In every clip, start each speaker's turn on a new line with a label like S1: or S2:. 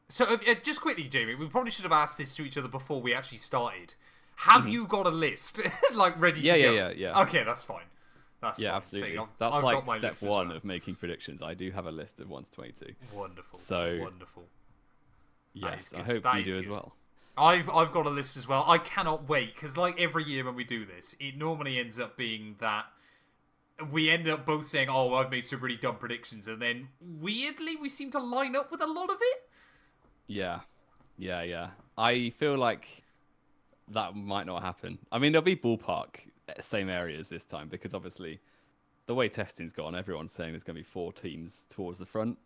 S1: So, just quickly, Jamie, we probably should have asked this to each other before we actually started. Have you got a list, like, ready to go?
S2: Yeah.
S1: Okay, that's fine. That's
S2: Yeah,
S1: fine.
S2: absolutely.
S1: See,
S2: That's
S1: I've
S2: like
S1: got my
S2: step
S1: list as
S2: one
S1: well.
S2: of making predictions. I do have a list of 1 to 22.
S1: Wonderful.
S2: So,
S1: Wonderful.
S2: yes, I
S1: Good.
S2: hope
S1: That
S2: you
S1: is
S2: do as
S1: good.
S2: well.
S1: I've got a list as well. I cannot wait, because like every year when we do this, it normally ends up being that we end up both saying, oh, I've made some really dumb predictions, and then weirdly we seem to line up with a lot of it.
S2: Yeah. I feel like that might not happen. I mean, there'll be ballpark same areas this time because obviously the way testing's gone, everyone's saying there's going to be 4 teams towards the front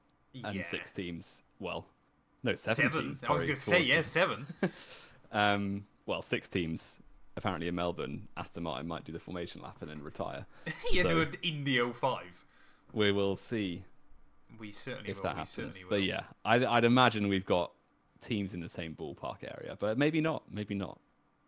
S2: and
S1: Yeah.
S2: 6 teams. Well, no, 7
S1: Seven.
S2: teams.
S1: I was going to say, yeah, 7.
S2: Well, 6 teams. Apparently in Melbourne, Aston Martin might do the formation lap and then retire.
S1: Yeah,
S2: So
S1: do an Indy 05.
S2: we will see
S1: We certainly
S2: if
S1: will.
S2: that
S1: We certainly
S2: happens.
S1: will.
S2: But yeah, I'd imagine we've got teams in the same ballpark area, but maybe not. Maybe not.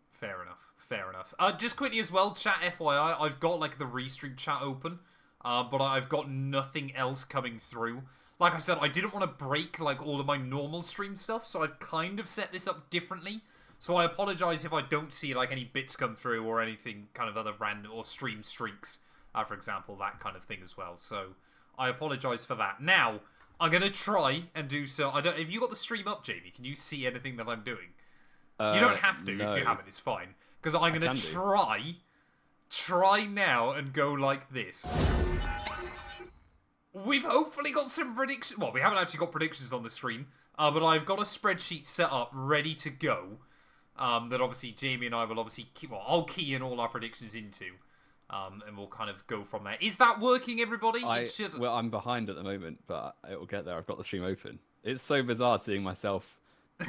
S1: Fair enough. Fair enough. Just quickly as well, chat FYI, I've got like the restream chat open, but I've got nothing else coming through. Like I said, I didn't want to break like all of my normal stream stuff, so I've kind of set this up differently. So I apologize if I don't see like any bits come through or anything kind of other random or stream streaks, for example, that kind of thing as well. So I apologize for that. Now I'm gonna try and do so. I don't. Have you got the stream up, Jamie? Can you see anything that I'm doing? You don't have to
S2: no.
S1: if you haven't. It's fine because I'm gonna
S2: can do.
S1: try now and go like this. We've hopefully got some predictions. Well, we haven't actually got predictions on the screen, but I've got a spreadsheet set up ready to go. That obviously Jamie and I will obviously I'll key in all our predictions into, and we'll kind of go from there. Is that working, everybody?
S2: Well, I'm behind at the moment, but it will get there. I've got the stream open. It's so bizarre seeing myself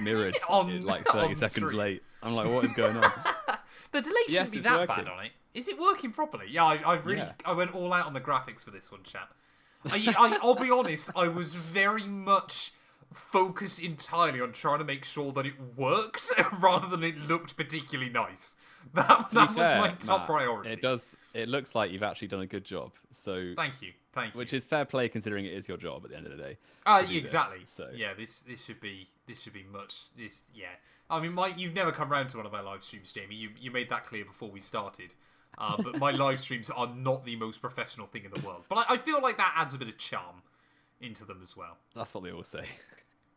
S2: mirrored like 30 seconds late. I'm like, what is going on?
S1: The delay shouldn't be that bad on it. Is it working properly? Yeah, I went all out on the graphics for this one, chat. I'll be honest, I was very much focused entirely on trying to make sure that it worked rather than it looked particularly nice. That was my top priority.
S2: It looks like you've actually done a good job. So
S1: thank you.
S2: Which is fair play considering it is your job at the end of the day.
S1: Exactly.
S2: So.
S1: Yeah, this should be much. Yeah. I mean, you've never come round to one of my live streams, Jamie. You made that clear before we started. But my live streams are not the most professional thing in the world. But I feel like that adds a bit of charm into them as well.
S2: That's what they all say.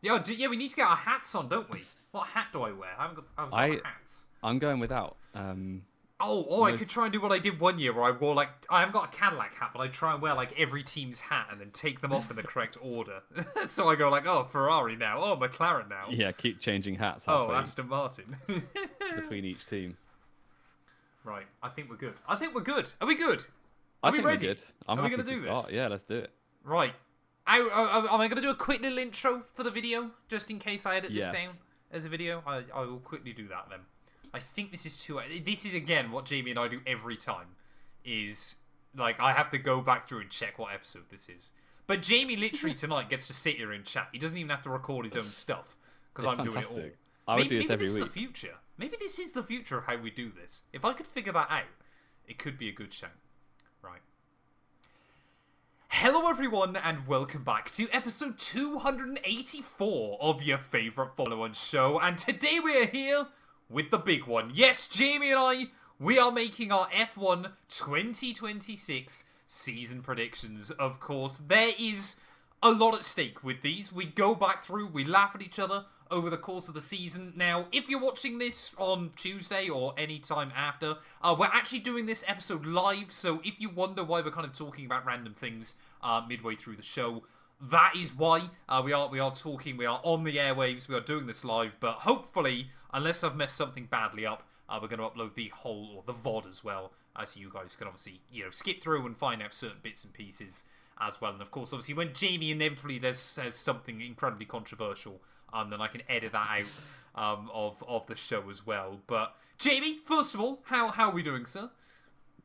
S1: Yeah, we need to get our hats on, don't we? What hat do I wear? I haven't got my hats.
S2: I'm going without.
S1: I could try and do what I did one year where I wore like I haven't got a Cadillac hat, but I try and wear like every team's hat and then take them off in the correct order. So I go like, oh, Ferrari now, oh, McLaren now.
S2: Yeah, keep changing hats.
S1: Oh, Aston Martin.
S2: Between each team.
S1: Right, I think we're good. Are we good? Are we ready?
S2: We're good. Are we going to do this? Yeah, let's do it.
S1: Right. Am I going to do a quick little intro for the video, just in case I edit this down as a video? I will quickly do that then. I think this is This is, again, what Jamie and I do every time. Is, like, I have to go back through and check what episode this is. But Jamie literally tonight gets to sit here and chat. He doesn't even have to record his own stuff, because I'm doing it all.
S2: I would do this every week.
S1: Maybe this is the future. Maybe this is the future of how we do this. If I could figure that out, it could be a good show. Right. Hello everyone and welcome back to episode 284 of your favourite Formula 1 show, and today we are here with the big one. Yes, Jamie and we are making our F1 2026 season predictions. Of course, there is a lot at stake with these. We go back through, we laugh at each other over the course of the season. Now, if you're watching this on Tuesday or any time after, we're actually doing this episode live, so if you wonder why we're kind of talking about random things midway through the show, that is why we are talking, we are on the airwaves, we are doing this live, but hopefully, unless I've messed something badly up, we're going to upload the whole, or the VOD as well, so you guys can obviously, skip through and find out certain bits and pieces as well. And of course, obviously, when Jamie inevitably says something incredibly controversial, then I can edit that out of the show as well. But Jamie, first of all, how are we doing, sir?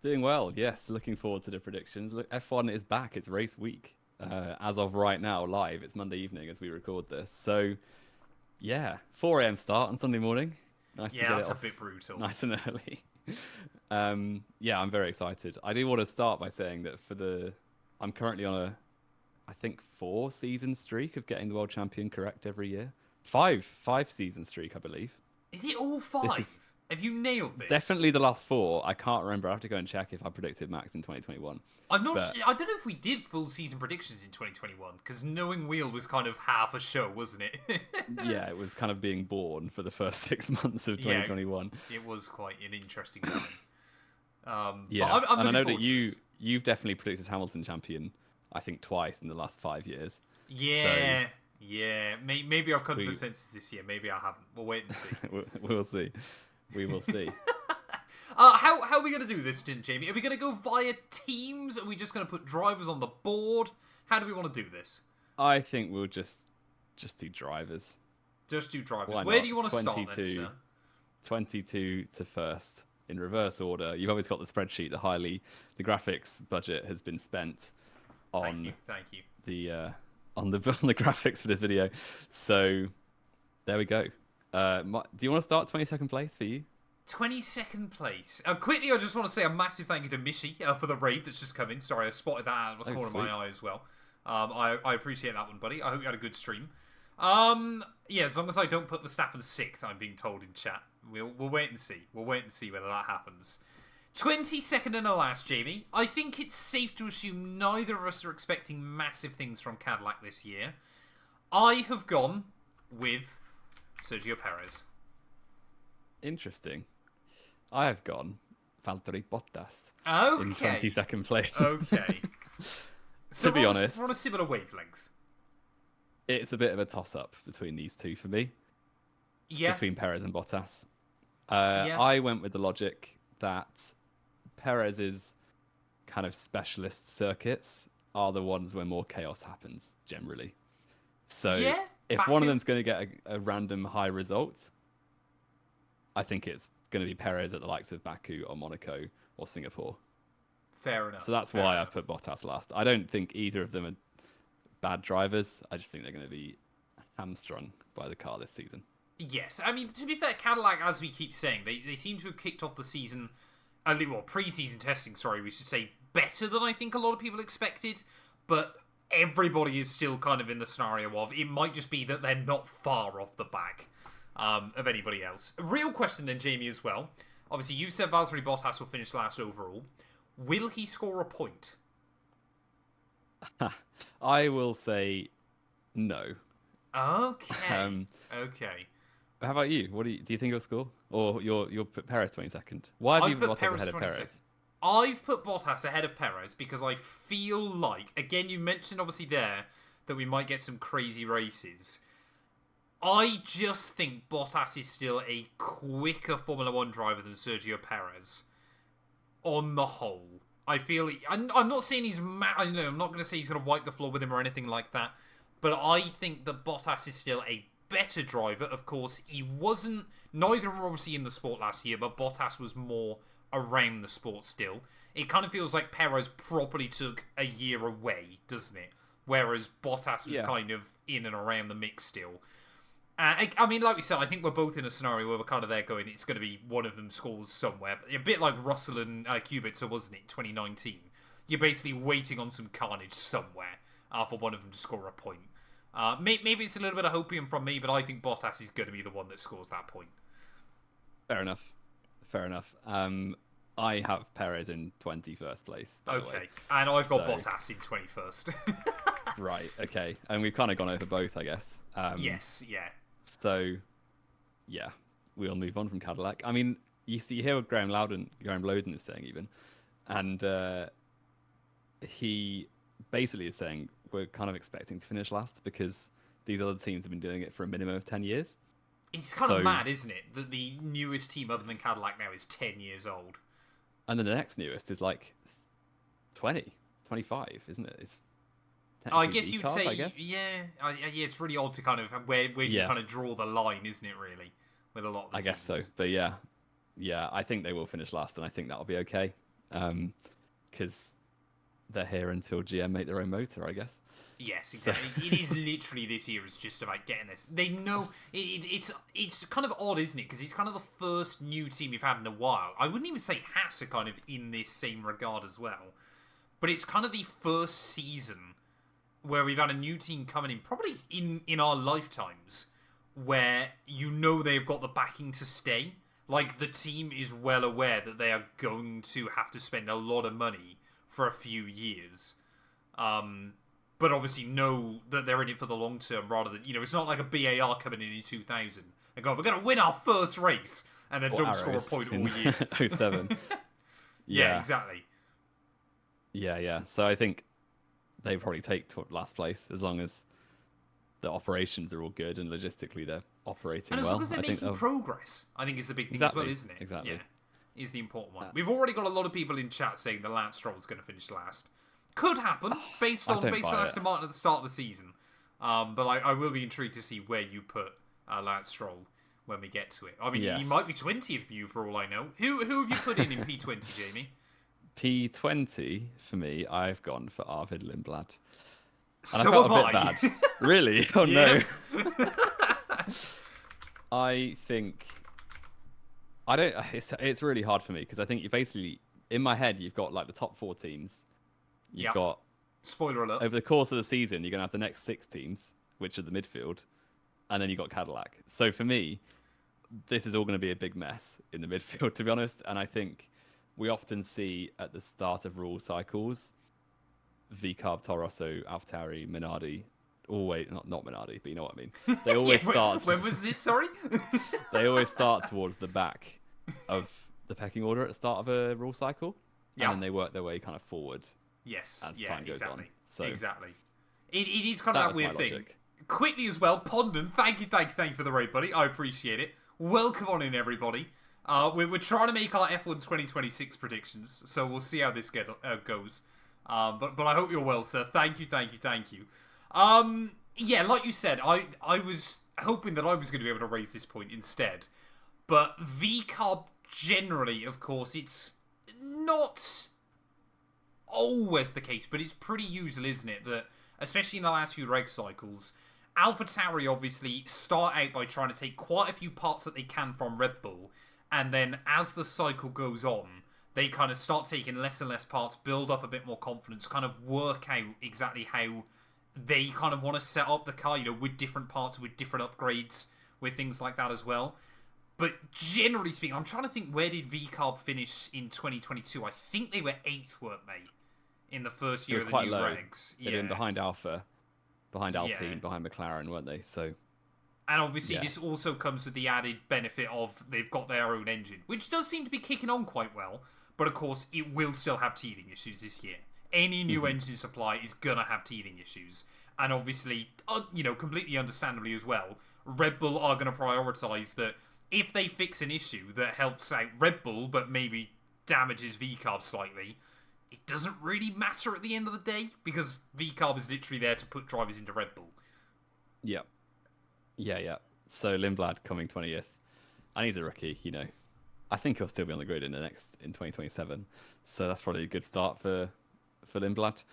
S2: Doing well, yes. Looking forward to the predictions. Look, F1 is back. It's race week. As of right now, live. It's Monday evening as we record this. So, yeah, 4 a.m. start on Sunday morning. Nice to get
S1: that's
S2: it off
S1: a bit brutal.
S2: nice and early. Yeah, I'm very excited. I do want to start by saying that I'm currently on a, I think, 4-season streak of getting the world champion correct every year. Five season streak, I believe.
S1: Is it all
S2: This
S1: 5?
S2: is
S1: Have you nailed this?
S2: definitely the last 4. I can't remember. I have to go and check if I predicted Max in 2021.
S1: I'm not.
S2: But
S1: I don't know if we did full season predictions in 2021 because Knowing Wheel was kind of half a show, wasn't it?
S2: yeah, it was kind of being born for the first 6 months of 2021.
S1: Yeah, it was quite an interesting time.
S2: Yeah,
S1: but I'm
S2: and I know
S1: looking
S2: that
S1: forward to this.
S2: you've definitely predicted Hamilton champion. I think twice in the last 5 years.
S1: Yeah, yeah. Maybe I've come to
S2: We-
S1: the senses this year. Maybe I haven't. We'll wait and see.
S2: We'll see. We will see.
S1: How are we going to do this, Jamie? Are we going to go via teams? Are we just going to put drivers on the board? How do we want to do this?
S2: I think we'll just do drivers.
S1: Just do drivers.
S2: Why
S1: Where
S2: not?
S1: do you want to start then,
S2: 22.
S1: sir?
S2: 22 to first in reverse order. You've always got the spreadsheet. The graphics budget has been spent on
S1: Thank you.
S2: the on the graphics for this video. So there we go. Do you want to start 22nd place for you?
S1: 22nd place. Quickly, I just want to say a massive thank you to Mishy for the raid that's just come in. Sorry, I spotted that out of the corner of my eye as well. I appreciate that one, buddy. I hope you had a good stream. Yeah, as long as I don't put Verstappen 6th, I'm being told in chat. We'll wait and see. We'll wait and see whether that happens. 22nd and the last, Jamie. I think it's safe to assume neither of us are expecting massive things from Cadillac this year. I have gone with Sergio Perez.
S2: Interesting. I have gone Valtteri Bottas
S1: Okay.
S2: in 22nd place.
S1: Okay. So
S2: To be honest,
S1: we're on a similar wavelength.
S2: it's a bit of a toss-up between these two for me.
S1: Yeah.
S2: Between Perez and Bottas.
S1: Yeah.
S2: I went with the logic that Perez's kind of specialist circuits are the ones where more chaos happens, generally. So
S1: Yeah,
S2: if
S1: back
S2: one of
S1: in-
S2: them's going to get a random high result, I think it's going to be Perez at the likes of Baku or Monaco or Singapore.
S1: Fair enough.
S2: So that's
S1: fair
S2: why
S1: enough.
S2: I've put Bottas last. I don't think either of them are bad drivers. I just think they're going to be hamstrung by the car this season.
S1: Yes, I mean, to be fair, Cadillac, as we keep saying, they seem to have kicked off the season, pre-season testing, sorry, we should say, better than I think a lot of people expected, but everybody is still kind of in the scenario of, it might just be that they're not far off the back of anybody else. Real question then, Jamie, as well. Obviously, you said Valtteri Bottas will finish last overall. Will he score a point?
S2: I will say no.
S1: Okay. Okay.
S2: How about you? What do you think he'll score? Or you'll put Perez 22nd? Why have you put Bottas ahead of
S1: 22nd.
S2: Perez?
S1: I've put Bottas ahead of Perez because I feel like, again, you mentioned obviously there that we might get some crazy races. I just think Bottas is still a quicker Formula 1 driver than Sergio Perez. On the whole. I feel... I'm not saying he's... I'm not going to say he's going to wipe the floor with him or anything like that. But I think that Bottas is still a better driver. Of course, he wasn't... Neither were obviously in the sport last year, but Bottas was more around the sport still. It kind of feels like Perez properly took a year away, doesn't it? Whereas Bottas was kind of in and around the mix still. I mean, like we said, I think we're both in a scenario where we're kind of there going, it's going to be one of them scores somewhere. But a bit like Russell and Kubica, wasn't it, 2019? You're basically waiting on some carnage somewhere for one of them to score a point. Maybe it's a little bit of hopium from me, but I think Bottas is going to be the one that scores that point.
S2: Fair enough. I have Perez in 21st place. By the way.
S1: And I've got Bottas in 21st.
S2: Right, okay. And we've kind of gone over both, I guess.
S1: Yes, yeah.
S2: So, yeah, we'll move on from Cadillac. I mean, you hear what Graham Loudon is saying even. And he basically is saying we're kind of expecting to finish last because these other teams have been doing it for a minimum of 10 years.
S1: It's kind of mad, isn't it? That the newest team other than Cadillac now is 10 years old.
S2: And then the next newest is like 20, 25, isn't it? It's
S1: I guess you'd
S2: V-carb,
S1: say,
S2: I guess.
S1: yeah, it's really odd to kind of where you kind of draw the line, isn't it? Really, with a lot of the
S2: I guess so,
S1: teams.
S2: but yeah, I think they will finish last, and I think that'll be okay, because they're here until GM make their own motor, I guess.
S1: Yes, exactly. It is literally this year is just about getting this. They know it's kind of odd, isn't it? Because it's kind of the first new team you've had in a while. I wouldn't even say Haas are kind of in this same regard as well, but it's kind of the first season where we've had a new team coming in, probably in our lifetimes, where you know they've got the backing to stay. Like, the team is well aware that they are going to have to spend a lot of money for a few years. But obviously know that they're in it for the long term rather than, it's not like a BAR coming in 2000 and going, we're going to win our first race, and then don't score a point all year.
S2: 07.
S1: Yeah, exactly.
S2: Yeah. So I think they probably take to last place as long as the operations are all good and logistically they're operating well.
S1: And as long as they're making progress, I think is the big thing as well, isn't it?
S2: Exactly.
S1: Yeah, is the important one. We've already got a lot of people in chat saying that Lance Stroll's going to finish last. Could happen based on Aston Martin at the start of the season. But I will be intrigued to see where you put Lance Stroll when we get to it. I mean, he might be 20th for you for all I know. Who have you put in P20, Jamie?
S2: P20 for me, I've gone for Arvid Lindblad. And
S1: So
S2: I felt
S1: have
S2: a bit bad. Really? Oh no. I think it's really hard for me because I think you basically in my head you've got like the top 4 teams. You've got,
S1: spoiler alert,
S2: over the course of the season, you're going to have the next 6 teams, which are the midfield, and then you've got Cadillac. So for me, this is all going to be a big mess in the midfield, to be honest. And I think we often see at the start of rule cycles, VCarb, Torosso, AlphaTauri, Minardi, always, not Minardi, but you know what I mean. They always start...
S1: When was this, sorry?
S2: They always start towards the back of the pecking order at the start of a rule cycle, and then they work their way kind of forward.
S1: Yes,
S2: as time goes on. So
S1: exactly. It is kind of that weird thing.
S2: Logic.
S1: Quickly as well, Pondon, thank you for the raid, buddy. I appreciate it. Welcome on in, everybody. We're trying to make our F1 2026 predictions, so we'll see how this goes. But I hope you're well, sir. Thank you. Yeah, like you said, I was hoping that I was going to be able to raise this point instead. But VCarb generally, of course, it's not always the case, but it's pretty usual, isn't it, that especially in the last few reg cycles, AlphaTauri obviously start out by trying to take quite a few parts that they can from Red Bull, and then as the cycle goes on, they kind of start taking less and less parts, build up a bit more confidence, kind of work out exactly how they kind of want to set up the car, with different parts, with different upgrades, with things like that as well. But generally speaking, I'm trying to think, where did VCarb finish in 2022? I think they were 8th, weren't they? In the first year of the new regs.
S2: They've been behind Alpha, behind Alpine, behind McLaren, weren't they? So,
S1: and obviously this also comes with the added benefit of they've got their own engine, which does seem to be kicking on quite well. But of course, it will still have teething issues this year. Any new engine supply is gonna have teething issues, and obviously, completely understandably as well, Red Bull are gonna prioritise that. If they fix an issue that helps out Red Bull, but maybe damages VCarb slightly, it doesn't really matter at the end of the day, because VCarb is literally there to put drivers into Red Bull.
S2: Yeah. So Lindblad coming 20th, and he's a rookie, I think he'll still be on the grid in 2027. So that's probably a good start for Lindblad.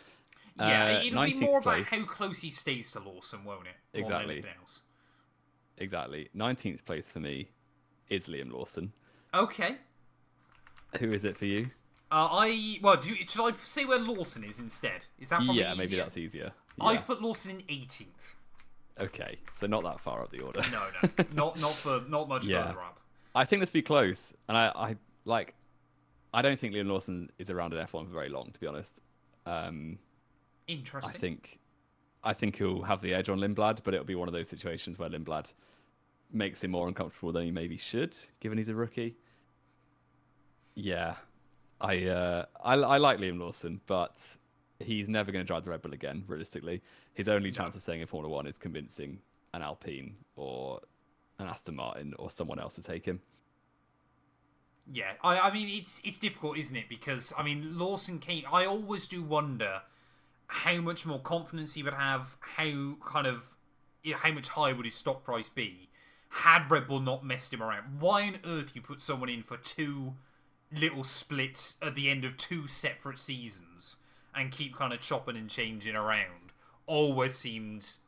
S1: Yeah, it'll be more about how close he stays to Lawson, won't it?
S2: Exactly.
S1: More than anything else.
S2: Exactly. 19th place for me is Liam Lawson.
S1: Okay.
S2: Who is it for you?
S1: Should I say where Lawson is instead? Is that probably easier?
S2: Maybe that's easier. Yeah.
S1: I've put Lawson in 18th.
S2: Okay, so not that far up the order.
S1: No, not much further up.
S2: I think this will be close, and I don't think Liam Lawson is around at F1 for very long, to be honest.
S1: Interesting.
S2: I think he'll have the edge on Lindblad, but it'll be one of those situations where Lindblad makes him more uncomfortable than he maybe should, given he's a rookie. Yeah, I like Liam Lawson, but he's never going to drive the Red Bull again, realistically. His only chance of staying in Formula 1 is convincing an Alpine or an Aston Martin or someone else to take him.
S1: Yeah, I mean, it's difficult, isn't it? Because, I mean, Lawson came... I always do wonder how much more confidence he would have, how much higher would his stock price be had Red Bull not messed him around. Why on earth you put someone in for 2 little splits at the end of 2 separate seasons and keep kind of chopping and changing around always seemed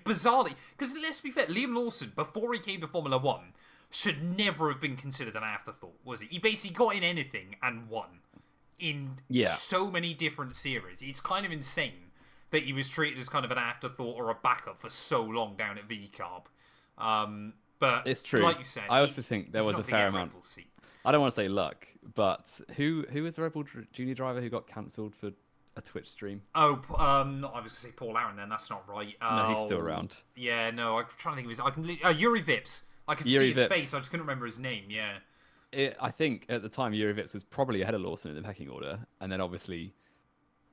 S1: bizarrely... Because let's be fair, Liam Lawson, before he came to Formula 1, should never have been considered an afterthought, was he? He basically got in anything and won in so many different series. It's kind of insane that he was treated as kind of an afterthought or a backup for so long down at VCarb. But
S2: It's true.
S1: like you said,
S2: I also think there
S1: he's
S2: was
S1: not
S2: a
S1: gonna
S2: fair
S1: get a
S2: amount.
S1: Red Bull seat.
S2: I don't want to say luck, but who was the Red Bull Junior driver who got cancelled for a Twitch stream?
S1: Oh, I was gonna say Paul Aaron. Then that's not right.
S2: No, he's still around.
S1: Yeah, no, I'm trying to think of his. I can. Yuri Vips. I could
S2: Yuri
S1: see his
S2: Vips.
S1: face. I just couldn't remember his name. Yeah.
S2: I think at the time Yuri Vips was probably ahead of Lawson in the pecking order, and then obviously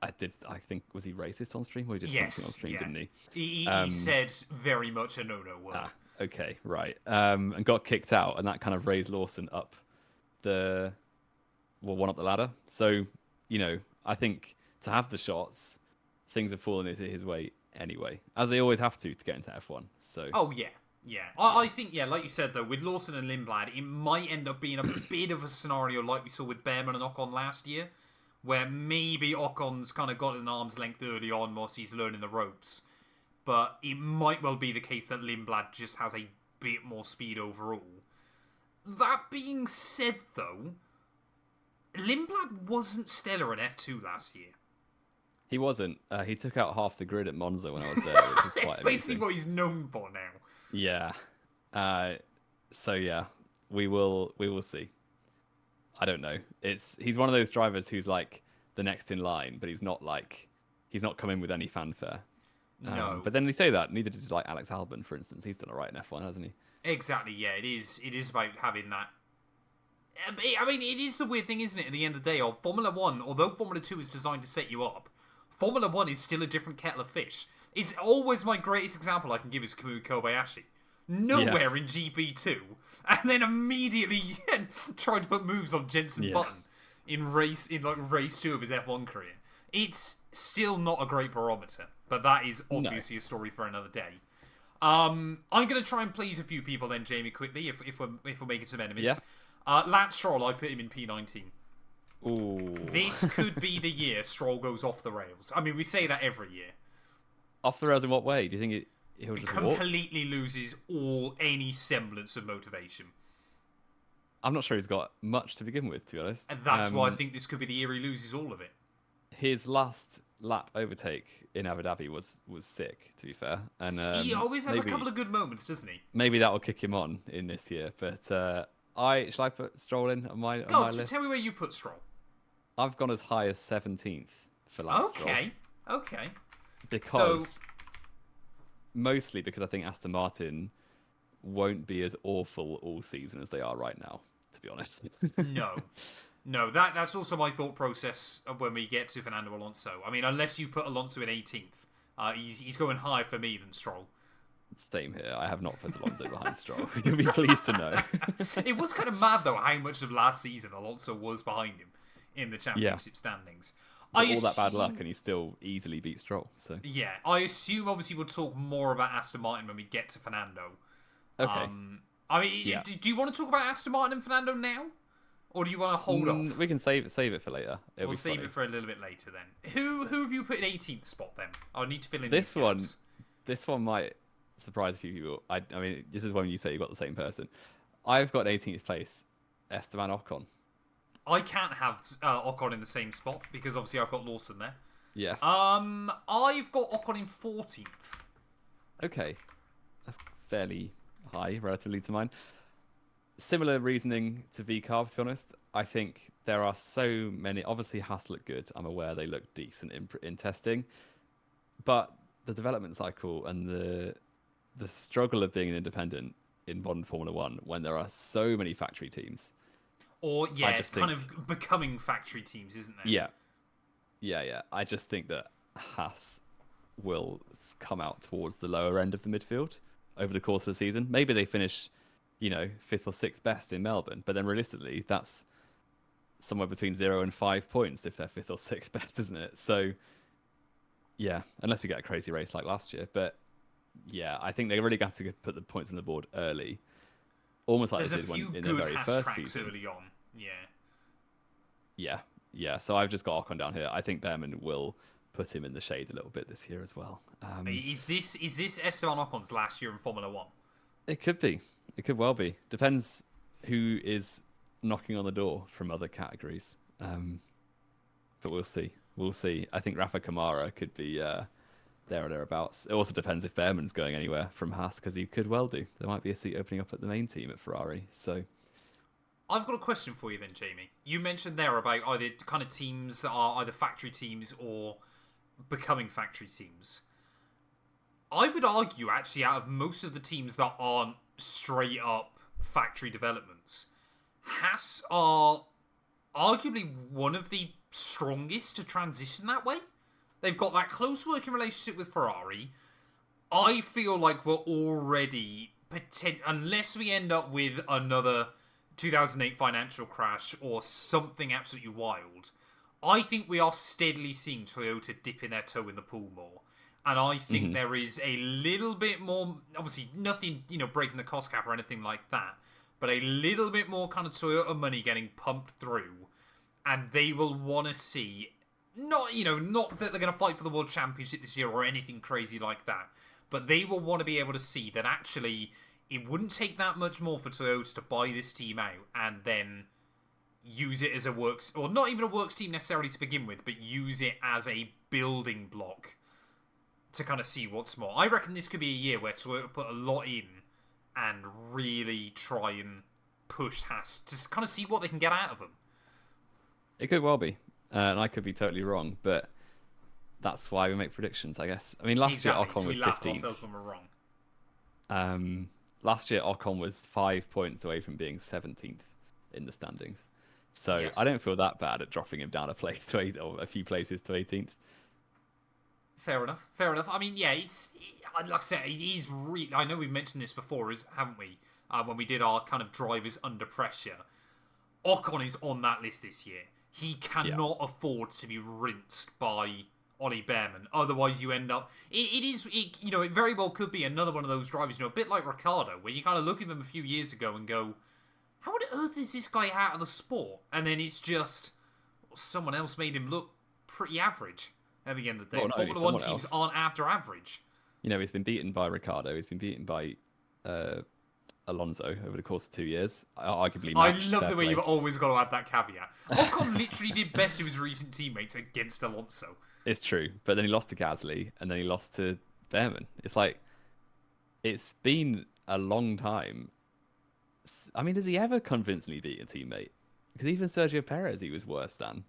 S2: I think was he racist on stream or he did something on stream, didn't he?
S1: He said very much a no word.
S2: Okay, right. And got kicked out, and that kind of raised Lawson up one up the ladder. So, I think to have the shots, things have fallen into his way anyway, as they always have to get into F1. So.
S1: Oh yeah. Yeah, I think, like you said, though, with Lawson and Lindblad, it might end up being a bit of a scenario like we saw with Behrman and Ocon last year, where maybe Ocon's kind of got an arm's length early on whilst he's learning the ropes. But it might well be the case that Lindblad just has a bit more speed overall. That being said, though, Lindblad wasn't stellar in F2 last year.
S2: He wasn't. He took out half the grid at Monza when I was there, which was quite
S1: It's basically
S2: amazing.
S1: what he's known for now.
S2: Yeah. So yeah, we will see. I don't know. He's one of those drivers who's like the next in line, but he's not coming with any fanfare.
S1: No.
S2: But then they say that neither did like Alex Albon, for instance. He's done alright in F1, hasn't he?
S1: Exactly. Yeah, it is about having that. I mean, it is the weird thing, isn't it? At the end of the day, Formula 1, although Formula 2 is designed to set you up, Formula 1 is still a different kettle of fish. It's always my greatest example I can give is Kamui Kobayashi. Nowhere in GP2, and then immediately tried to put moves on Jenson Button in race 2 of his F1 career. It's still not a great barometer, but that is obviously a story for another day. I'm going to try and please a few people then, Jamie, quickly, if we're making some enemies.
S2: Yeah.
S1: Lance Stroll, I put him in P19.
S2: Ooh.
S1: This could be the year Stroll goes off the rails. I mean, we say that every year.
S2: Off the rails in what way? Do you think he'll just
S1: completely loses any semblance of motivation?
S2: I'm not sure he's got much to begin with, to be honest.
S1: And that's why I think this could be the year he loses all of it.
S2: His last lap overtake in Abu Dhabi was sick, to be fair. And
S1: he always has a couple of good moments, doesn't he?
S2: Maybe that will kick him on in this year. But shall I put Stroll in on my list?
S1: Tell me where you put Stroll.
S2: I've gone as high as 17th for Lance Stroll.
S1: Okay.
S2: Because mostly because I think Aston Martin won't be as awful all season as they are right now, to be honest.
S1: No, that's also my thought process when we get to Fernando Alonso. I mean, unless you put Alonso in 18th, he's going higher for me than Stroll.
S2: Same here. I have not put Alonso behind Stroll. You'll be pleased to know.
S1: It was kind of mad, though, how much of last season Alonso was behind him in the championship standings.
S2: All that bad luck, and he still easily beat Stroll. So
S1: yeah, I assume obviously we'll talk more about Aston Martin when we get to Fernando.
S2: Okay.
S1: I mean, do you want to talk about Aston Martin and Fernando now, or do you want to hold off?
S2: We can save it for later.
S1: We'll save it for a little bit later then. Who have you put in 18th spot then? I need to fill in
S2: this
S1: these
S2: one.
S1: gaps.
S2: This one might surprise a few people. I mean, this is when you say you got the same person. I've got 18th place, Esteban Ocon.
S1: I can't have Ocon in the same spot because obviously I've got Lawson there.
S2: Yes.
S1: I've got Ocon in 14th.
S2: Okay, that's fairly high relatively to mine. Similar reasoning to VCarb, to be honest. I think there are so many. Obviously, Haas look good. I'm aware they look decent in testing, but the development cycle and the struggle of being an independent in modern Formula One when there are so many factory teams.
S1: Or, kind of becoming factory teams, isn't there?
S2: Yeah. I just think that Haas will come out towards the lower end of the midfield over the course of the season. Maybe they finish, 5th or 6th best in Melbourne, but then realistically, that's somewhere between 0 and 5 points if they're 5th or 6th best, isn't it? So, yeah, unless we get a crazy race like last year. But, yeah, I think they really got to put the points on the board early. Almost like they did in their very first season.
S1: Early on.
S2: Yeah. So I've just got Ocon down here. I think Behrman will put him in the shade a little bit this year as well.
S1: Is this Esteban Ocon's last year in Formula 1?
S2: It could be. It could well be. Depends who is knocking on the door from other categories. But we'll see. I think Rafa Kamara could be there or thereabouts. It also depends if Behrman's going anywhere from Haas, because he could well do. There might be a seat opening up at the main team at Ferrari. So
S1: I've got a question for you then, Jamie. You mentioned there about either kind of teams that are either factory teams or becoming factory teams. I would argue, actually, out of most of the teams that aren't straight up factory developments, Haas are arguably one of the strongest to transition that way. They've got that close working relationship with Ferrari. I feel like we're already, unless we end up with another 2008 financial crash or something absolutely wild, I think we are steadily seeing Toyota dipping their toe in the pool more. And I think there is a little bit more, obviously nothing, breaking the cost cap or anything like that, but a little bit more kind of Toyota money getting pumped through. And they will want to see, not that they're going to fight for the World Championship this year or anything crazy like that, but they will want to be able to see that actually it wouldn't take that much more for Toyota to buy this team out and then use it as a works, or not even a works team necessarily to begin with, but use it as a building block to kind of see what's more. I reckon this could be a year where Toyota put a lot in and really try and push Haas to kind of see what they can get out of them.
S2: it could well be, and I could be totally wrong, but that's why we make predictions, I guess. I mean, last year Ocon was 15th.
S1: When we're wrong.
S2: Last year Ocon was 5 points away from being 17th in the standings. So
S1: Yes.
S2: I don't feel that bad at dropping him down a place to or a few places to 18th.
S1: Fair enough. I mean, yeah, like I said, it is really. I know we've mentioned this before, haven't we? When we did our kind of drivers under pressure, Ocon is on that list this year. He cannot afford to be rinsed by Ollie Behrman. Otherwise, you end up. It very well could be another one of those drivers, a bit like Ricciardo, where you kind of look at him a few years ago and go, how on earth is this guy out of the sport? And then it's just someone else made him look pretty average at the end of the day.
S2: Well, no,
S1: Formula One teams aren't after average.
S2: He's been beaten by Ricciardo. He's been beaten by Alonso over the course of 2 years. Arguably,
S1: I love the way you've always got to add that caveat. Ocon literally did best of his recent teammates against Alonso.
S2: It's true, but then he lost to Gasly, and then he lost to Behrman. It's like, it's been a long time. I mean, has he ever convincingly beat a teammate? Because even Sergio Perez, he was worse than.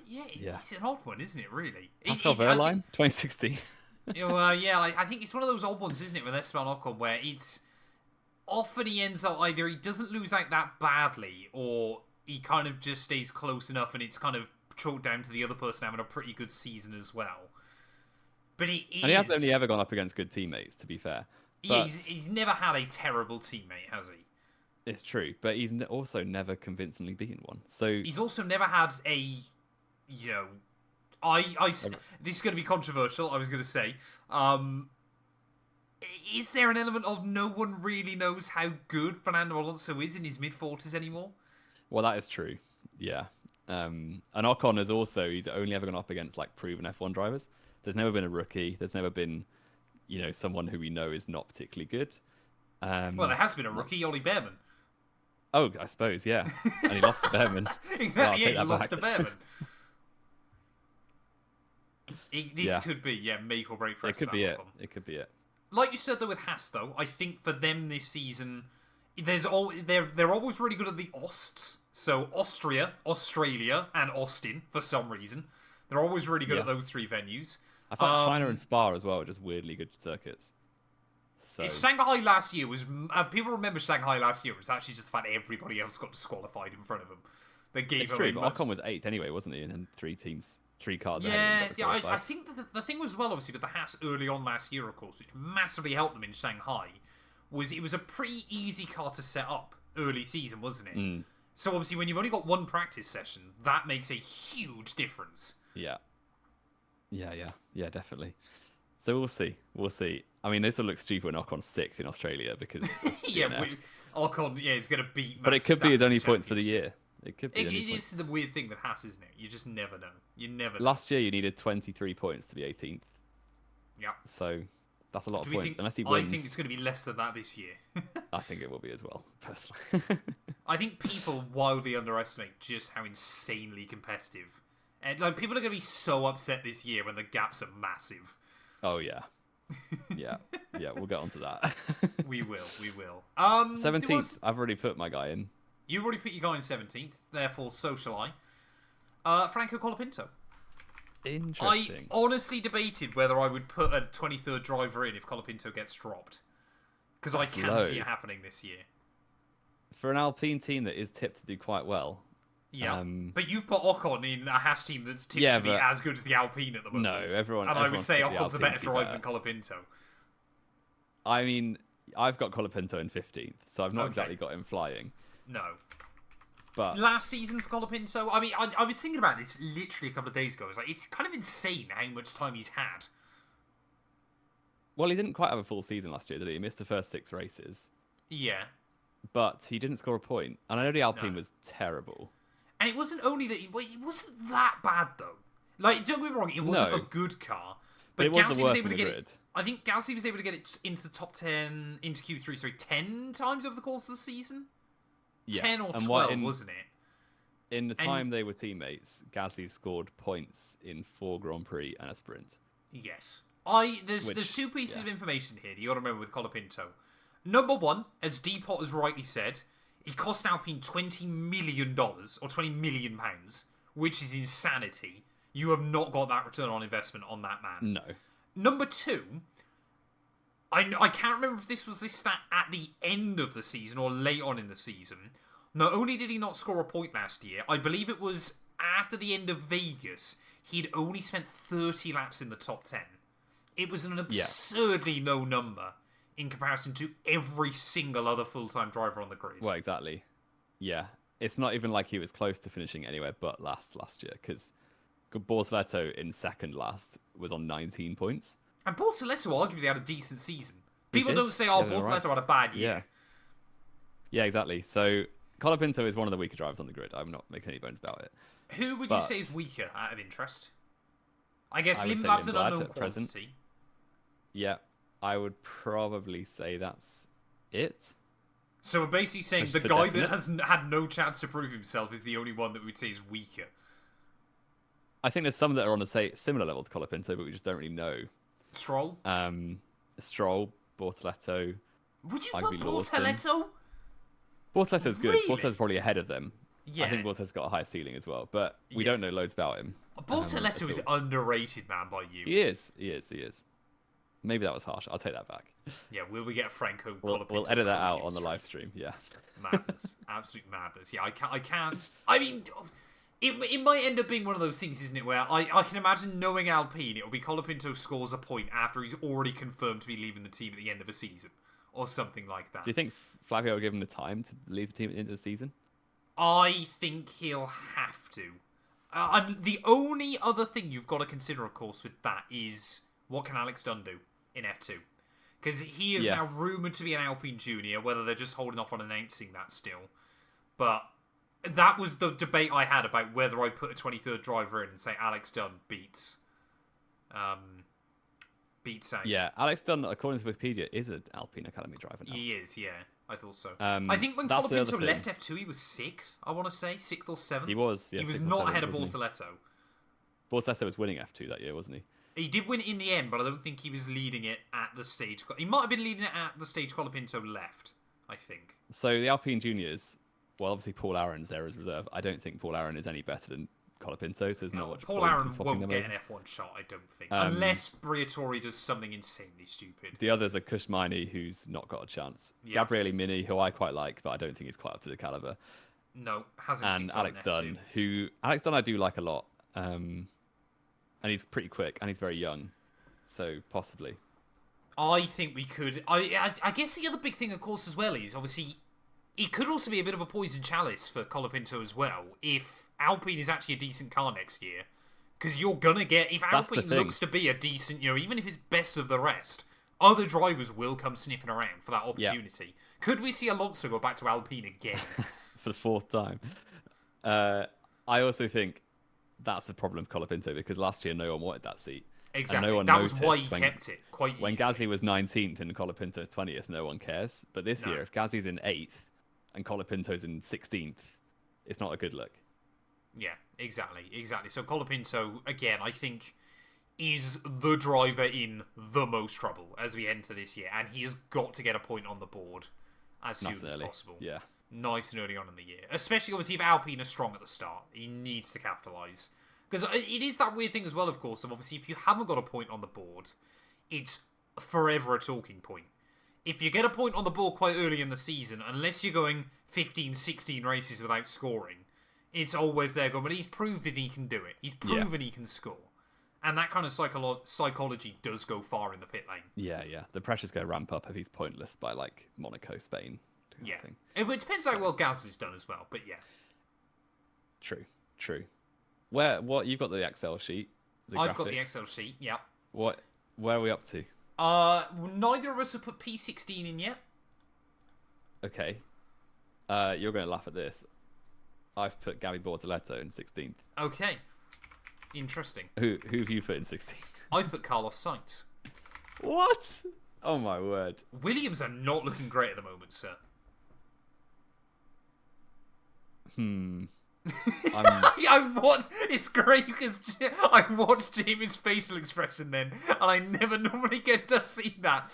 S1: Yeah, it's an odd one, isn't it, really?
S2: Pascal Wehrlein, 2016.
S1: I think it's one of those odd ones, isn't it, with Esteban Ocon, where it's often he ends up either he doesn't lose out that badly, or he kind of just stays close enough and it's kind of chalked down to the other person having a pretty good season as well. But and
S2: he has only ever gone up against good teammates, to be fair.
S1: But he's never had a terrible teammate, has he?
S2: It's true, but he's also never convincingly beaten one. So
S1: he's also never had a, this is going to be controversial. I was going to say, is there an element of no one really knows how good Fernando Alonso is in his mid-40s anymore?
S2: Well, that is true. Yeah, and Ocon is also, he's only ever gone up against like proven F1 drivers. There's never been a rookie. There's never been, someone who we know is not particularly good.
S1: Well, there has been a rookie, Ollie Behrman.
S2: Oh, I suppose, yeah. And he lost to Behrman.
S1: Exactly, he lost to Behrman. This could be, make or break for us.
S2: It could be it. It could be it.
S1: Like you said, though, with Haas, though, I think for them this season, they're always really good at the Osts. So Austria, Australia, and Austin, for some reason. They're always really good at those three venues.
S2: I thought China and Spa as well are just weirdly good circuits. So
S1: Shanghai last year was... people remember Shanghai last year. It was actually just the fact everybody else got disqualified in front of them. They gave
S2: it's true, but Ocon was 8th anyway, wasn't he? And then three cars ahead.
S1: Yeah, I think the thing was, well, obviously, with the Haas early on last year, of course, which massively helped them in Shanghai, was it was a pretty easy car to set up early season, wasn't it?
S2: Mm.
S1: So, obviously, when you've only got one practice session, that makes a huge difference.
S2: Yeah, definitely. So we'll see. I mean, this will look stupid when Ocon's 6th in Australia because
S1: Ocon, is going to beat Max
S2: but it could be his only
S1: Verstappen
S2: points for the year. It could be.
S1: It is the weird thing with Haas, isn't it? You just never know. You never know.
S2: Last year, you needed 23 points to be 18th.
S1: Yeah.
S2: So that's a lot of points. Unless he wins.
S1: I think it's going to be less than that this year.
S2: I think it will be as well, personally.
S1: I think people wildly underestimate just how insanely competitive And like people are going to be so upset this year when the gaps are massive.
S2: Oh yeah, yeah. We'll get onto that.
S1: We will.
S2: 17th. I've already put my guy in.
S1: You've already put your guy in 17th. Therefore, so shall I. Franco Colapinto.
S2: Interesting.
S1: I honestly debated whether I would put a 23rd driver in if Colapinto gets dropped. Because I can see it happening this year.
S2: For an Alpine team that is tipped to do quite well.
S1: Yeah, but you've put Ocon in a Haas team that's tipped to be as good as the Alpine at the moment.
S2: No, everyone.
S1: And I would say Ocon's a better driver
S2: than
S1: Colapinto.
S2: I mean, I've got Colapinto in 15th, so I've not exactly got him flying.
S1: No.
S2: But
S1: last season for Colapinto, I mean, I was thinking about this literally a couple of days ago. It's kind of insane how much time he's had.
S2: Well, he didn't quite have a full season last year, did he? He missed the first 6 races.
S1: Yeah.
S2: But he didn't score a point. And I know the Alpine was terrible.
S1: And it wasn't only that... it wasn't that bad, though. Like, don't get me wrong, it wasn't a good car. But
S2: it was
S1: Gasly
S2: the worst
S1: was able to
S2: in the
S1: get
S2: grid.
S1: it... I think Gasly was able to get it into the top 10, into Q3, 10 times over the course of the season?
S2: Yeah.
S1: 10 or 12, wasn't it?
S2: In the time they were teammates, Gasly scored points in 4 Grand Prix and a sprint.
S1: Yes. There's 2 pieces of information here that you got to remember with Colapinto. Number 1, as Depot has rightly said, it cost Alpine $20 million, or £20 million, which is insanity. You have not got that return on investment on that man.
S2: No.
S1: Number 2, I can't remember if this was this stat at the end of the season or late on in the season. Not only did he not score a point last year, I believe it was after the end of Vegas, he'd only spent 30 laps in the top 10. It was an absurdly low number in comparison to every single other full-time driver on the grid.
S2: Well, exactly. Yeah. It's not even like he was close to finishing anywhere but last year, because Bortoleto in second last was on 19 points.
S1: And Bortoleto arguably had a decent season. People don't say, Bortoleto had a bad year.
S2: Yeah, exactly. So Colapinto is one of the weaker drivers on the grid. I'm not making any bones about it.
S1: Who would you say is weaker out of interest? I guess Lindblad's an unknown quantity.
S2: Yeah, I would probably say that's it.
S1: So we're basically saying the guy that has had no chance to prove himself is the only one that we'd say is weaker.
S2: I think there's some that are on a similar level to Colapinto, but we just don't really know.
S1: Stroll?
S2: Stroll, Bortoleto.
S1: Would you put Bortoleto?
S2: Bortoleto's good. Really? Bortoleto's probably ahead of them.
S1: Yeah.
S2: I think Bortoleto's got a high ceiling as well, but we don't know loads about him.
S1: Bortoleto is underrated, man, by you.
S2: He is. Maybe that was harsh. I'll take that back.
S1: Yeah, will we get Franco?
S2: We'll edit that out on the live stream. Yeah.
S1: Madness, absolute madness. Yeah, I can't. I mean, it might end up being one of those things, isn't it? Where I can imagine knowing Alpine, it'll be Colapinto scores a point after he's already confirmed to be leaving the team at the end of a season, or something like that.
S2: Do you think Flavio will give him the time to leave the team at the end of the season?
S1: I think he'll have to. And the only other thing you've got to consider, of course, with that is what can Alex Dunn do in F2? Because he is now rumoured to be an Alpine Junior, whether they're just holding off on announcing that still. But that was the debate I had about whether I put a 23rd driver in and say Alex Dunn beats Sainz.
S2: Yeah, Alex Dunn, according to Wikipedia, is an Alpine Academy driver now.
S1: He is, yeah. I thought so. I think when Colapinto left F2, he was 6th, I want to say. 6th or 7th.
S2: He was, yes.
S1: He was not ahead of Bortoleto.
S2: Bortoleto was winning F2 that year, wasn't he?
S1: He did win it in the end, but I don't think he was leading it at the stage. He might have been leading it at the stage Colapinto left, I think.
S2: So the Alpine Juniors, well, obviously Paul Aaron's there as reserve. I don't think Paul Aaron is any better than Colapinto, so there's not much
S1: Paul Aaron won't get an F1 shot, I don't think. Unless Briatore does something insanely stupid.
S2: The others are Kushmini, who's not got a chance. Yeah. Gabriele Mini, who I quite like, but I don't think he's quite up to the caliber.
S1: No, hasn't.
S2: And Alex Dunn, I do like a lot. And he's pretty quick, and he's very young. So, possibly.
S1: I think we could... I guess the other big thing, of course, as well, is obviously... It could also be a bit of a poison chalice for Colapinto as well, if Alpine is actually a decent car next year. Because you're going to get... If Alpine looks to be a decent... even if it's best of the rest, other drivers will come sniffing around for that opportunity. Yeah. Could we see Alonso go back to Alpine again?
S2: For the 4th time. I also think that's the problem with Colapinto, because last year no one wanted that seat.
S1: Exactly.
S2: No one
S1: that was why he kept it quite easily.
S2: When Gasly was 19th and Colapinto's 20th, no one cares. But this year, if Gasly's in 8th and Colapinto's in 16th, it's not a good look.
S1: Yeah, exactly. So Colapinto, again, I think, is the driver in the most trouble as we enter this year, and he has got to get a point on the board as soon as possible.
S2: Yeah.
S1: Nice and early on in the year. Especially, obviously, if Alpine are strong at the start. He needs to capitalise. Because it is that weird thing as well, of course, of obviously, if you haven't got a point on the board, it's forever a talking point. If you get a point on the board quite early in the season, unless you're going 15, 16 races without scoring, it's always there going, but he's proven he can do it. He's proven he can score. And that kind of psychology does go far in the pit lane.
S2: Yeah. The pressure's going to ramp up if he's pointless by, like, Monaco, Spain.
S1: Yeah. It depends how well Gasly's done as well, but yeah.
S2: True. What you've got the Excel sheet.
S1: I've got the Excel sheet, yeah.
S2: Where are we up to?
S1: Neither of us have put P16 in yet.
S2: Okay. You're going to laugh at this. I've put Gabby Bortoleto in 16th.
S1: Okay. Interesting.
S2: Who have you put in 16th?
S1: I've put Carlos Sainz.
S2: What? Oh my word.
S1: Williams are not looking great at the moment, sir. It's great because I watched Jamie's facial expression then, and I never normally get to see that.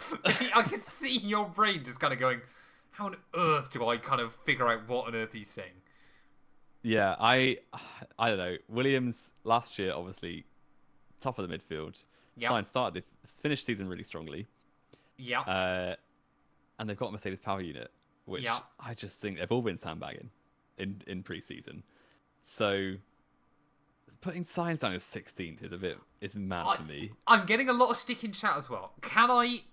S1: I could see your brain just kind of going, how on earth do I kind of figure out what on earth he's saying?
S2: Yeah, I don't know. Williams last year, obviously, top of the midfield.
S1: Yep.
S2: Sainz finished season really strongly.
S1: Yeah.
S2: And they've got a Mercedes power unit, which I just think they've all been sandbagging in pre-season. So putting Sainz down as 16th is mad to me.
S1: I'm getting a lot of stick in chat as well. Can I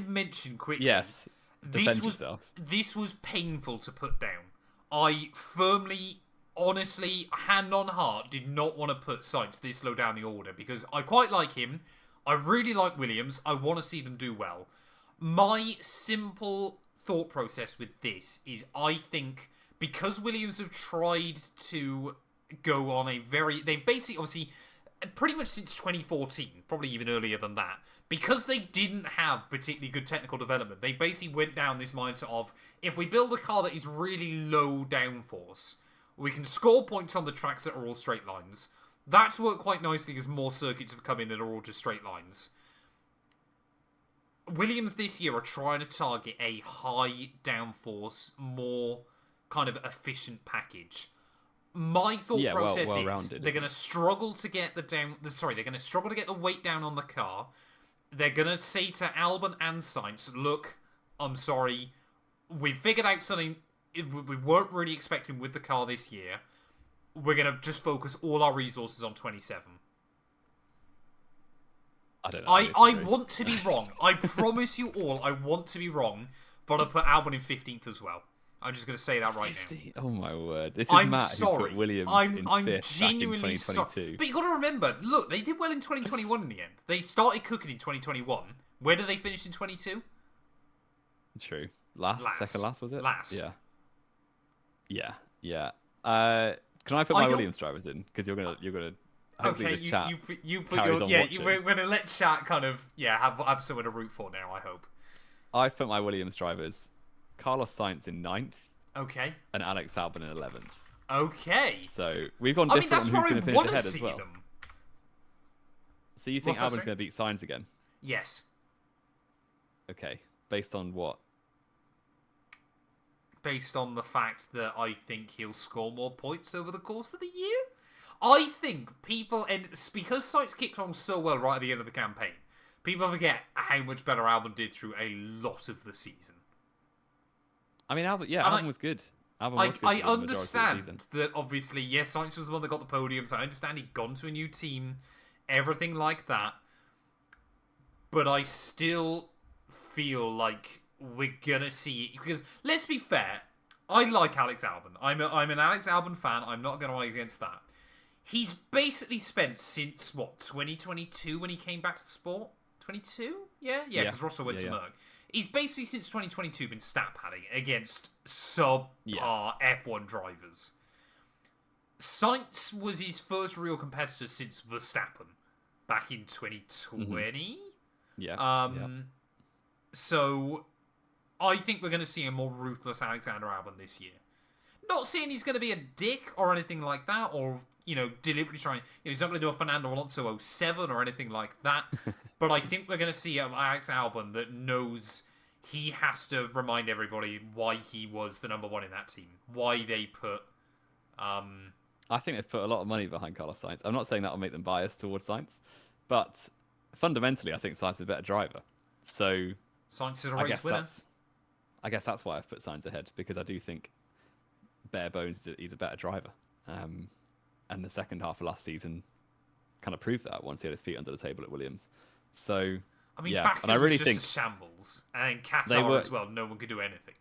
S1: mention quickly?
S2: Yes. Defend yourself.
S1: This was painful to put down. I firmly, honestly, hand on heart, did not want to put Sainz this low down the order because I quite like him. I really like Williams. I want to see them do well. My simple thought process with this is I think because Williams have tried to go on they've basically, obviously, pretty much since 2014, probably even earlier than that, because they didn't have particularly good technical development, they basically went down this mindset of, if we build a car that is really low downforce, we can score points on the tracks that are all straight lines. That's worked quite nicely as more circuits have come in that are all just straight lines. Williams this year are trying to target a high downforce, more kind of efficient package. My thought process is they're going to struggle to get they're going to struggle to get the weight down on the car. They're going to say to Albon and Sainz, look, I'm sorry, we figured out something we weren't really expecting with the car this year. We're going to just focus all our resources on 27.
S2: I don't know.
S1: I want to be wrong. I promise you all, I want to be wrong, but I put Albon in 15th as well. I'm just going to say that right
S2: 50? Now. Oh my word! This is
S1: I'm
S2: Matt
S1: sorry.
S2: who put Williams in 5th
S1: genuinely
S2: back in 2022.
S1: But you got to remember, look, they did well in 2021 in the end. They started cooking in 2021. Where did they finish in 22?
S2: True. Second last was it?
S1: Last.
S2: Yeah. Can I put my Williams drivers in? Because you're gonna. Hopefully the chat
S1: you put
S2: carries
S1: your
S2: on
S1: we're gonna let chat kind of have someone to root for now. I hope.
S2: I've put my Williams drivers. Carlos Sainz in 9th.
S1: Okay.
S2: And Alex Albon in 11th.
S1: Okay.
S2: So we've gone different on who's going to finish ahead as well.
S1: Them.
S2: So you think Albon's going to beat Sainz again?
S1: Yes.
S2: Okay. Based on what?
S1: Based on the fact that I think he'll score more points over the course of the year. I think people, and because Sainz kicked on so well right at the end of the campaign, people forget how much better Albon did through a lot of the season.
S2: I mean, Albon was good. Albon was good.
S1: I understand that, obviously, yes, Sainz was the one that got the podium, so I understand he'd gone to a new team, everything like that. But I still feel like we're gonna see it, because, let's be fair, I like Alex Albon. I'm an Alex Albon fan, I'm not going to argue against that. He's basically spent since, 2022 when he came back to the sport? 22? Yeah, because Russell went to Merck. He's basically since 2022 been stat padding against subpar F1 drivers. Sainz was his first real competitor since Verstappen back in 2020. So I think we're going to see a more ruthless Alexander Albon this year. Not saying he's going to be a dick or anything like that, or, deliberately trying... he's not going to do a Fernando Alonso 07 or anything like that. But I think we're going to see an Alex Albon that knows he has to remind everybody why he was the number one in that team. Why they put...
S2: I think they've put a lot of money behind Carlos Sainz. I'm not saying that will make them biased towards Sainz, but fundamentally, I think Sainz is a better driver. So
S1: Sainz is a race winner.
S2: I guess that's why I've put Sainz ahead, because I do think bare bones he's a better driver. And the second half of last season kind of proved that once he had his feet under the table at Williams. So
S1: I mean,
S2: yeah,
S1: back
S2: and I really think
S1: a shambles, and in Qatar as well, no one could do anything.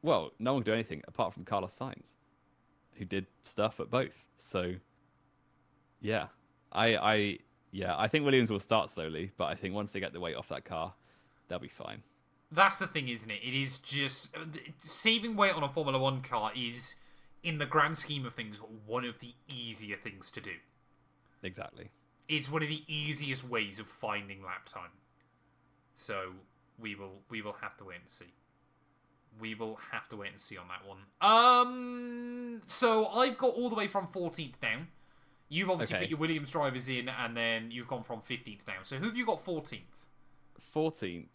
S2: Well, no one could do anything apart from Carlos Sainz, who did stuff at both. So yeah, I think Williams will start slowly, but I think once they get the weight off that car, they'll be fine.
S1: That's the thing, isn't it? It is just... saving weight on a Formula 1 car is, in the grand scheme of things, one of the easier things to do.
S2: Exactly.
S1: It's one of the easiest ways of finding lap time. So, we will have to wait and see. We will have to wait and see on that one. So, I've got all the way from 14th down. You've obviously put your Williams drivers in, and then you've gone from 15th down. So, who have you got 14th?
S2: 14th.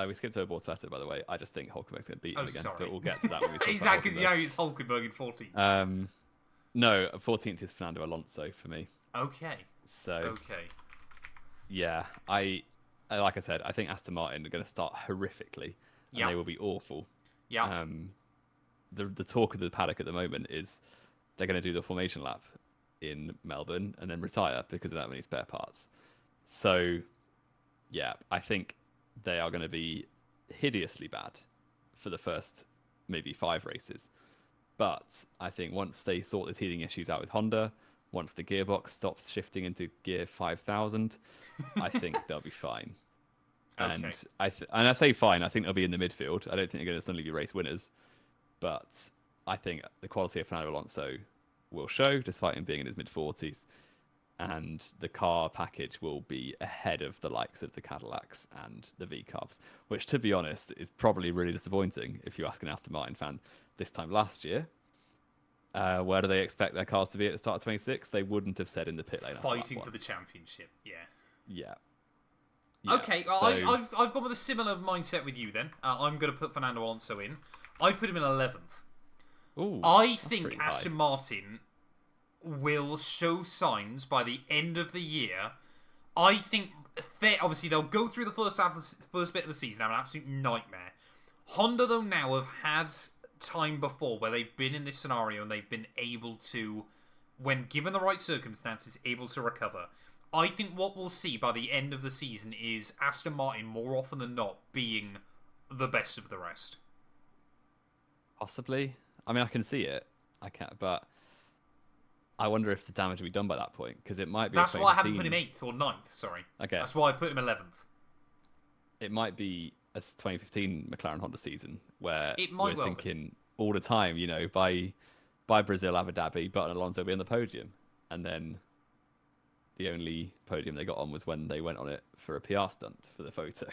S2: We skipped over Bortoleto, by the way. I just think Hulkenberg's going to beat him again.
S1: Sorry.
S2: But we'll get to that when we talk
S1: Is
S2: about
S1: that because it's Hulkenberg in 14th?
S2: No, 14th is Fernando Alonso for me.
S1: Okay.
S2: So,
S1: okay.
S2: Yeah, like I said, I think Aston Martin are going to start horrifically, and they will be awful.
S1: Yeah.
S2: The talk of the paddock at the moment is they're going to do the formation lap in Melbourne and then retire because of that many spare parts. So, yeah, I think they are going to be hideously bad for the first maybe 5 races. But I think once they sort the teething issues out with Honda, once the gearbox stops shifting into gear 5000, I think they'll be fine.
S1: Okay.
S2: And I say fine, I think they'll be in the midfield. I don't think they're going to suddenly be race winners. But I think the quality of Fernando Alonso will show, despite him being in his mid-40s. And the car package will be ahead of the likes of the Cadillacs and the V-Cubs, which, to be honest, is probably really disappointing if you ask an Aston Martin fan this time last year. Where do they expect their cars to be at the start of 26? They wouldn't have said in the pit lane.
S1: Fighting for the championship,
S2: yeah.
S1: Okay,
S2: so...
S1: I've gone with a similar mindset with you then. I'm going to put Fernando Alonso in. I've put him in 11th.
S2: Ooh,
S1: I think Aston Martin will show signs by the end of the year. I think obviously they'll go through the first bit of the season, have an absolute nightmare. Honda though now have had time before where they've been in this scenario and they've been able to, when given the right circumstances, able to recover. I think what we'll see by the end of the season is Aston Martin more often than not being the best of the rest.
S2: Possibly. I mean, I can see it. I can't, but I wonder if the damage will be done by that point, because it might be.
S1: That's why I haven't put him 8th or 9th. Sorry.
S2: Okay.
S1: That's why I put him 11th.
S2: It might be a 2015 McLaren Honda season where
S1: we're
S2: thinking all the time, by Brazil, Abu Dhabi, Button and Alonso will be on the podium, and then the only podium they got on was when they went on it for a PR stunt for the photo.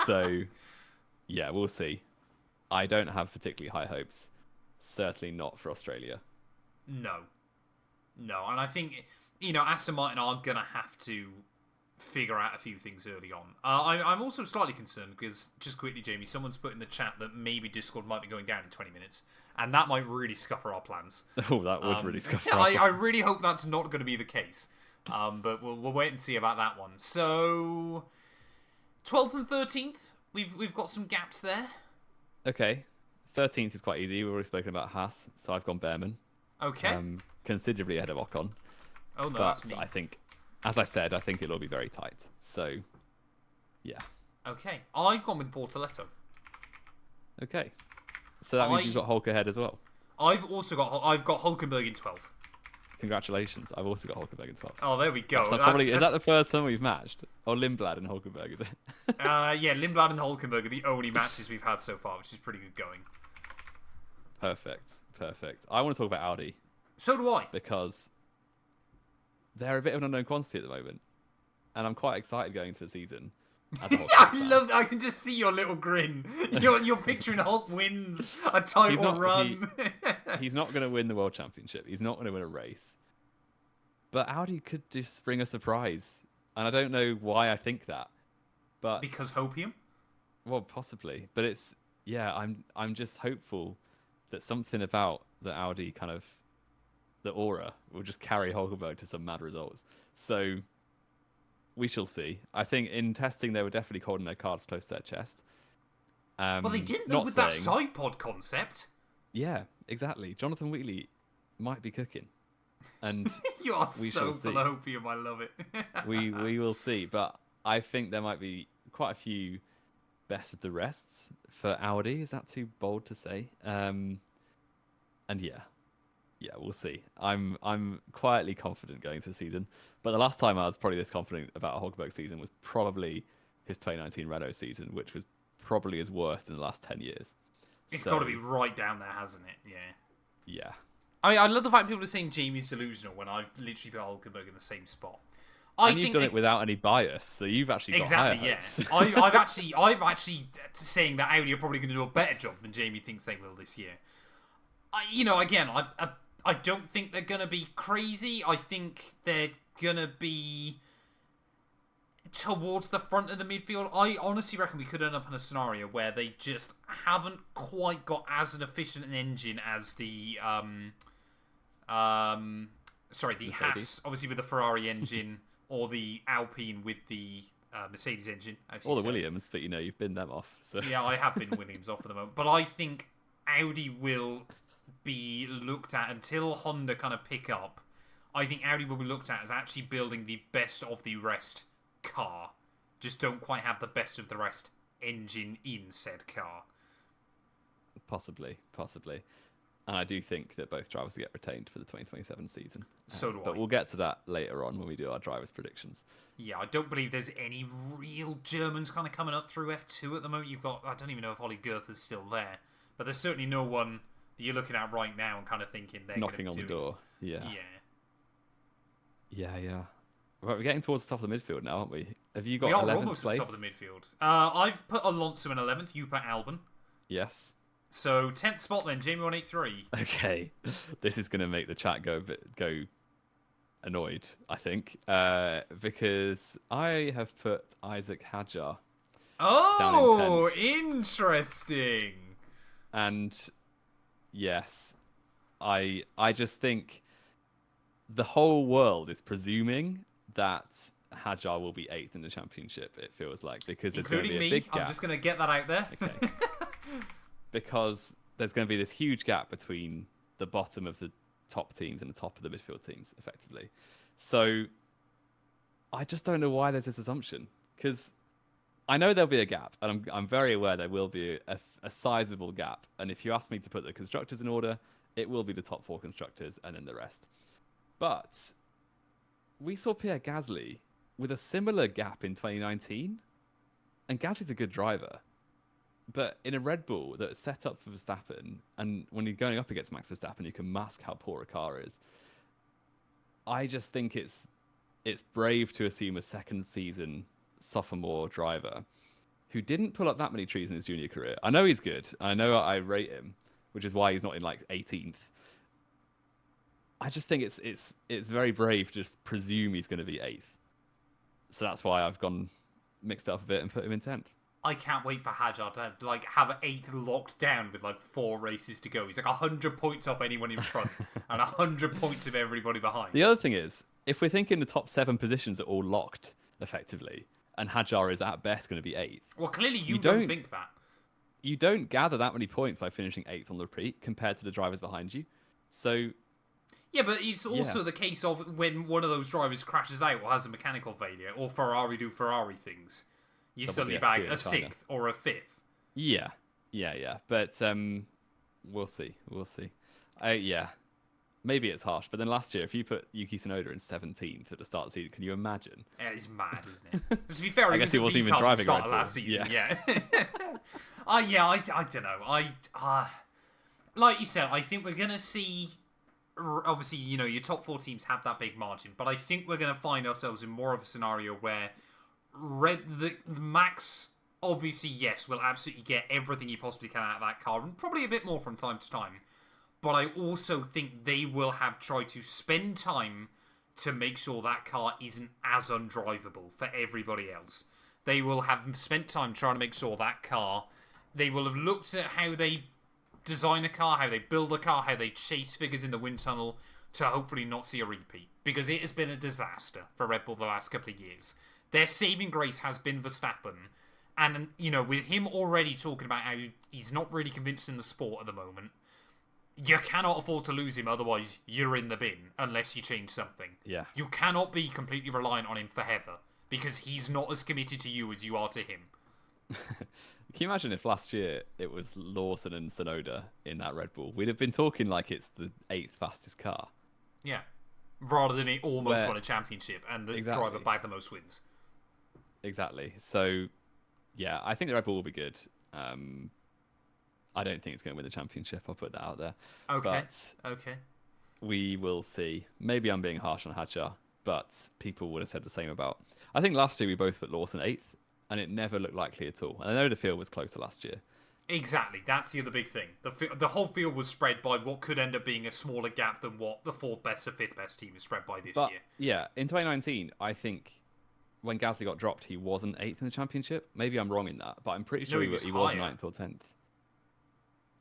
S2: So, yeah, we'll see. I don't have particularly high hopes. Certainly not for Australia.
S1: No, and I think Aston Martin are gonna have to figure out a few things early on. I'm also slightly concerned because, just quickly, Jamie, someone's put in the chat that maybe Discord might be going down in 20 minutes, and that might really scupper our plans.
S2: Oh, that would really scupper our plans.
S1: I really hope that's not going to be the case, but we'll wait and see about that one. So, 12th and 13th, we've got some gaps there.
S2: Okay, 13th is quite easy. We've already spoken about Haas, so I've gone Behrman.
S1: Okay.
S2: Considerably ahead of Ocon.
S1: Oh, no,
S2: but
S1: that's me.
S2: I think, as I said, I think it'll be very tight. So, yeah.
S1: Okay. I've gone with Bortoleto.
S2: Okay. So that means you've got Hulk ahead as well.
S1: I've got Hulkenberg in 12th.
S2: Congratulations. I've also got Hulkenberg in 12th.
S1: Oh, there we go.
S2: Is that the first time we've matched? Or Lindblad and Hulkenberg, is it?
S1: Yeah, Lindblad and Hulkenberg are the only matches we've had so far, which is pretty good going.
S2: Perfect. I want to talk about Audi.
S1: So do I.
S2: Because they're a bit of an unknown quantity at the moment. And I'm quite excited going into the season as a Hulk
S1: I
S2: fan.
S1: love that. I can just see your little grin. You're picturing Hulk wins a title run.
S2: He's not going to win the World Championship. He's not going to win a race. But Audi could just bring a surprise. And I don't know why I think that. But
S1: Because hopium?
S2: well, possibly. But it's, yeah, I'm just hopeful that something about the Audi kind of, the aura will just carry Hulkenberg to some mad results. So we shall see. I think in testing they were definitely holding their cards close to their chest.
S1: Well, they didn't though with that side pod concept.
S2: Yeah, exactly. Jonathan Wheatley might be cooking. And
S1: you are so full of hopium, I love it.
S2: we will see. But I think there might be quite a few best of the rests for Audi. Is that too bold to say? And yeah, we'll see. I'm quietly confident going into the season. But the last time I was probably this confident about a Hulkenberg season was probably his 2019 Renault season, which was probably his worst in the last 10 years.
S1: It's got to be right down there, hasn't it? Yeah.
S2: Yeah.
S1: I mean, I love the fact people are saying Jamie's delusional when I've literally put Hulkenberg in the same spot.
S2: And you've done it without any bias, so you've actually got higher hopes.
S1: I'm actually saying that Audi are probably going to do a better job than Jamie thinks they will this year. I don't think they're going to be crazy. I think they're going to be towards the front of the midfield. I honestly reckon we could end up in a scenario where they just haven't quite got as an efficient an engine as the Haas, obviously with the Ferrari engine, or the Alpine with the Mercedes engine,
S2: or the Williams, but you've been them off. So.
S1: Yeah, I have been Williams off for the moment, but I think Audi will be looked at until Honda kind of pick up. I think Audi will be looked at as actually building the best of the rest car. Just don't quite have the best of the rest engine in said car.
S2: Possibly. And I do think that both drivers will get retained for the 2027 season.
S1: So do I.
S2: But we'll get to that later on when we do our drivers' predictions.
S1: Yeah, I don't believe there's any real Germans kind of coming up through F2 at the moment. You've got, I don't even know if Ollie Goethe is still there, but there's certainly no one that you're looking at right now and kind of thinking they're
S2: knocking on the door. Yeah. Right, we're getting towards the top of the midfield now, aren't we? Have you got 11th place? We are almost
S1: at the top of the midfield. I've put Alonso in 11th. You put Albon.
S2: Yes.
S1: So 10th spot then, Jamie183.
S2: Okay, this is going to make the chat go annoyed, I think, because I have put Isaac Hadjar.
S1: Oh, interesting.
S2: And yes, I just think the whole world is presuming that Hadjar will be 8th in the championship. It feels like, because there's going to be a big gap.
S1: I'm just going to get that out there.
S2: Okay. Because there's going to be this huge gap between the bottom of the top teams and the top of the midfield teams, effectively. So I just don't know why there's this assumption, because I know there'll be a gap, and I'm very aware there will be a sizable gap. And if you ask me to put the constructors in order, it will be the top 4 constructors and then the rest. But we saw Pierre Gasly with a similar gap in 2019, and Gasly's a good driver. But in a Red Bull that's set up for Verstappen, and when you're going up against Max Verstappen, you can mask how poor a car is. I just think it's brave to assume a second season sophomore driver who didn't pull up that many trees in his junior career. I know he's good. I know I rate him, which is why he's not in like 18th. I just think it's very brave to just presume he's going to be 8th. So that's why I've gone mixed up a bit and put him in 10th.
S1: I can't wait for Hadjar to have 8 locked down with 4 races to go. He's 100 points off anyone in front and 100 points of everybody behind.
S2: The other thing is, if we're thinking the top 7 positions are all locked, effectively, and Hadjar is at best going to be 8th.
S1: Well, clearly you don't think that.
S2: You don't gather that many points by finishing 8th on the repeat compared to the drivers behind you. So...
S1: Yeah, but it's also the case of when one of those drivers crashes out or has a mechanical failure, or Ferrari do Ferrari things. You suddenly bag a 6th or a 5th.
S2: Yeah. But we'll see. Maybe it's harsh, but then last year, if you put Yuki Tsunoda in 17th at the start of the season, can you imagine?
S1: Yeah, it's mad, isn't it? To be fair,
S2: I guess he wasn't even driving
S1: start of last season. Yeah. I don't know. Like you said, I think we're gonna see. Obviously, your top 4 teams have that big margin, but I think we're gonna find ourselves in more of a scenario where the Max, obviously, yes, will absolutely get everything he possibly can out of that car, and probably a bit more from time to time. But I also think they will have tried to spend time to make sure that car isn't as undrivable for everybody else. They will have spent time trying to make sure that car, they will have looked at how they design a car, how they build a car, how they chase figures in the wind tunnel to hopefully not see a repeat. Because it has been a disaster for Red Bull the last couple of years. Their saving grace has been Verstappen. And, you know, with him already talking about how he's not really convinced in the sport at the moment, you cannot afford to lose him, otherwise you're in the bin, unless you change something.
S2: Yeah.
S1: You cannot be completely reliant on him forever, because he's not as committed to you as you are to him.
S2: Can you imagine if last year it was Lawson and Tsunoda in that Red Bull? We'd have been talking like it's the 8th fastest car.
S1: Yeah. Rather than it almost won a championship and the driver bagged the most wins.
S2: Exactly. So, yeah, I think the Red Bull will be good. I don't think it's going to win the championship. I'll put that out there.
S1: Okay.
S2: But
S1: okay.
S2: We will see. Maybe I'm being harsh on Hadjar, but people would have said the same about... I think last year we both put Lawson 8th, and it never looked likely at all. And I know the field was closer last year.
S1: Exactly. That's the other big thing. The whole field was spread by what could end up being a smaller gap than what the 4th best or 5th best team is spread by this year.
S2: Yeah, in 2019, I think when Gasly got dropped, he wasn't 8th in the championship. Maybe I'm wrong in that, but I'm pretty sure he was 9th or 10th.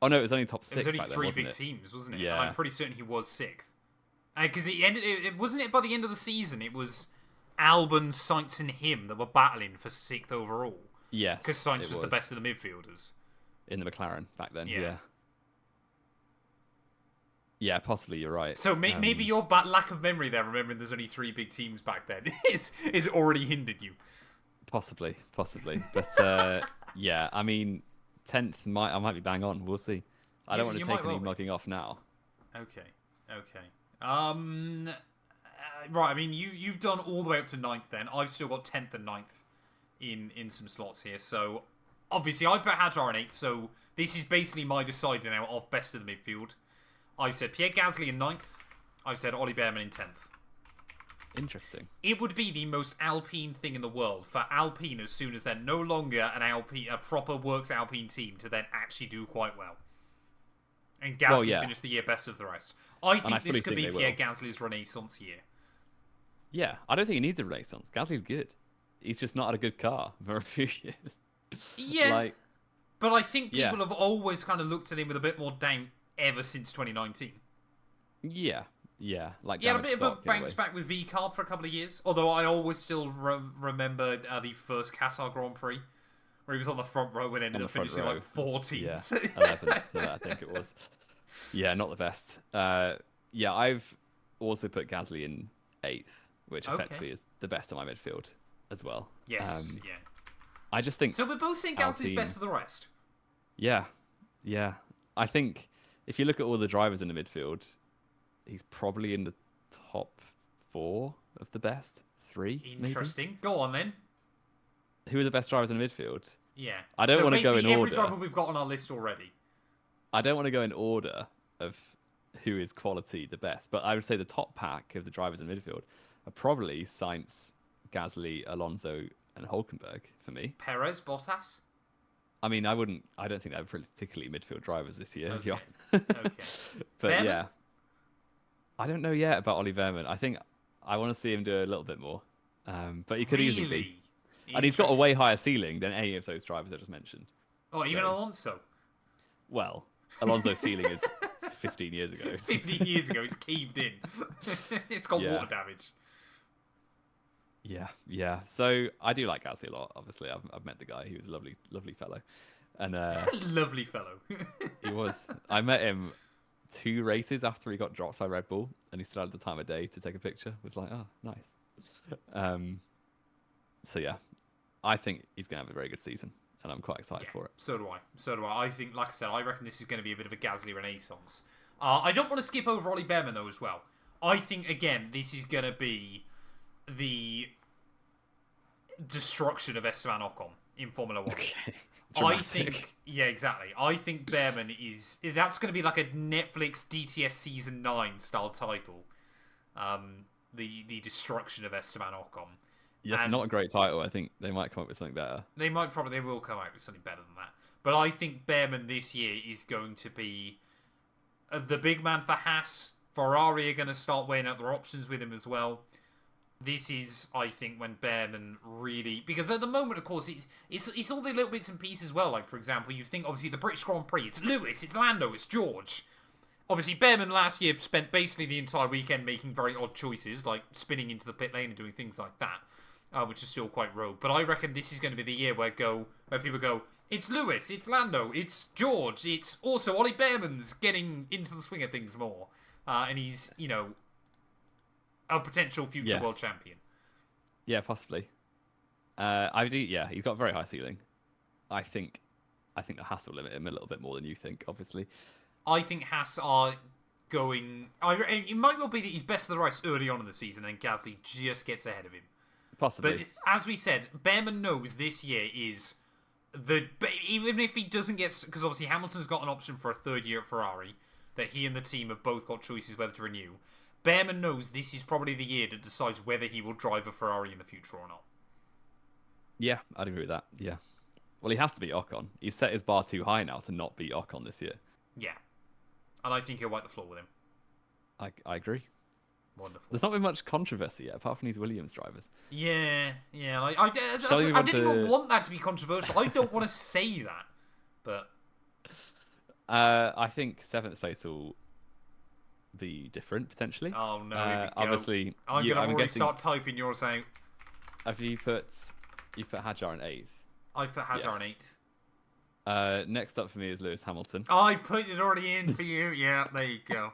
S2: Oh no, it was only top 6.
S1: It was only 3 big teams, wasn't it? Yeah. And I'm pretty certain he was 6th. Because it wasn't it by the end of the season. It was Albon, Sainz, and him that were battling for 6th overall.
S2: Yes,
S1: because Sainz was the best of the midfielders
S2: in the McLaren back then. Yeah, possibly you're right.
S1: So maybe your lack of memory there, remembering there's only 3 big teams back then, is already hindered you.
S2: Possibly, but yeah, I mean, 10th I might be bang on. We'll see. I don't want to take any mugging off now.
S1: Okay. Right. I mean, you've done all the way up to 9th. Then I've still got 10th and 9th in some slots here. So obviously I put Hadjar in 8th. So this is basically my deciding out of best of the midfield. I've said Pierre Gasly in 9th. I've said Ollie Behrman in 10th.
S2: Interesting.
S1: It would be the most Alpine thing in the world for Alpine, as soon as they're no longer a proper works Alpine team, to then actually do quite well. And Gasly finished the year best of the rest. I think this could be Pierre Gasly's renaissance year.
S2: Yeah, I don't think he needs a renaissance. Gasly's good. He's just not had a good car for a few years.
S1: Yeah, but I think people have always kind of looked at him with a bit more doubt ever since 2019.
S2: Yeah. Like
S1: he had a bit of a bounce back with V-Carb for a couple of years. Although I always still remember the first Qatar Grand Prix, where he was on the front row and ended up finishing like 14th.
S2: Yeah, 11th, I think it was. Yeah, not the best. I've also put Gasly in 8th, which effectively is the best of my midfield as well.
S1: Yes,
S2: I just think...
S1: So we're both saying Gasly's best of the rest?
S2: Yeah. I think if you look at all the drivers in the midfield, he's probably in the top 4 of the best. 3,
S1: Interesting.
S2: Maybe?
S1: Go on, then.
S2: Who are the best drivers in the midfield?
S1: Yeah.
S2: I don't want to go in order.
S1: Every driver we've got on our list already.
S2: I don't want to go in order of who is quality the best, but I would say the top pack of the drivers in midfield are probably Sainz, Gasly, Alonso, and Hülkenberg for me.
S1: Perez, Bottas?
S2: I mean, I don't think they're particularly midfield drivers this year.
S1: Okay.
S2: But
S1: Behrman?
S2: yeah. I don't know yet about Ollie Behrman. I think I want to see him do a little bit more. But he could easily be. And he's got a way higher ceiling than any of those drivers I just mentioned.
S1: Oh, even Alonso?
S2: Well, Alonso's ceiling is 15 years ago.
S1: 15 years ago, it's caved in. It's got water damage.
S2: Yeah. So I do like Gasly a lot. Obviously, I've met the guy. He was a lovely fellow. And
S1: lovely fellow.
S2: He was. I met him 2 races after he got dropped by Red Bull, and he still had the time of day to take a picture. It was like, oh, nice. So yeah, I think he's gonna have a very good season, and I'm quite excited for it.
S1: So do I. I think, like I said, I reckon this is going to be a bit of a Gasly renaissance. I don't want to skip over Ollie Behrman though as well. I think again this is going to be the destruction of Esteban Ocon in Formula 1.
S2: Okay.
S1: I think, exactly. I think Behrman that's going to be like a Netflix DTS Season 9 style title. The destruction of Esteban Ocon.
S2: Yes,
S1: And
S2: not a great title. I think they might come up with something better.
S1: they will come out with something better than that. But I think Behrman this year is going to be the big man for Haas. Ferrari are going to start weighing out their options with him as well. This is, I think, when Behrman really... Because at the moment, of course, it's all the little bits and pieces as well. Like, for example, you think, obviously, the British Grand Prix. It's Lewis, it's Lando, it's George. Obviously, Behrman last year spent basically the entire weekend making very odd choices, like spinning into the pit lane and doing things like that, which is still quite rogue. But I reckon this is going to be the year where people go, it's Lewis, it's Lando, it's George, it's also Ollie Behrman's getting into the swing of things more. And he's, a potential future world champion.
S2: Yeah, possibly. I do. Yeah, he's got a very high ceiling. I think the Haas will limit him a little bit more than you think. Obviously,
S1: I think Haas are going. It might well be that he's best of the race early on in the season, and Gasly just gets ahead of him.
S2: Possibly.
S1: But as we said, Behrman knows this year is even if he doesn't get, because obviously Hamilton's got an option for a third year at Ferrari that he and the team have both got choices whether to renew. Behrman knows this is probably the year that decides whether he will drive a Ferrari in the future or not.
S2: Yeah, I'd agree with that. Yeah. Well, he has to beat Ocon. He's set his bar too high now to not beat Ocon this year.
S1: Yeah. And I think he'll wipe the floor with him.
S2: I agree.
S1: Wonderful.
S2: There's not been much controversy yet, apart from these Williams drivers.
S1: Yeah. I didn't even want that to be controversial. I don't want to say that. But...
S2: I think 7th place will be different, potentially.
S1: Oh, no, here we go.
S2: Obviously,
S1: I'm going to already start typing yours out.
S2: Have you put Hadjar in 8th?
S1: I've put Hadjar in 8th.
S2: Next up for me is Lewis Hamilton.
S1: Oh, I put it already in for you. Yeah, there you go.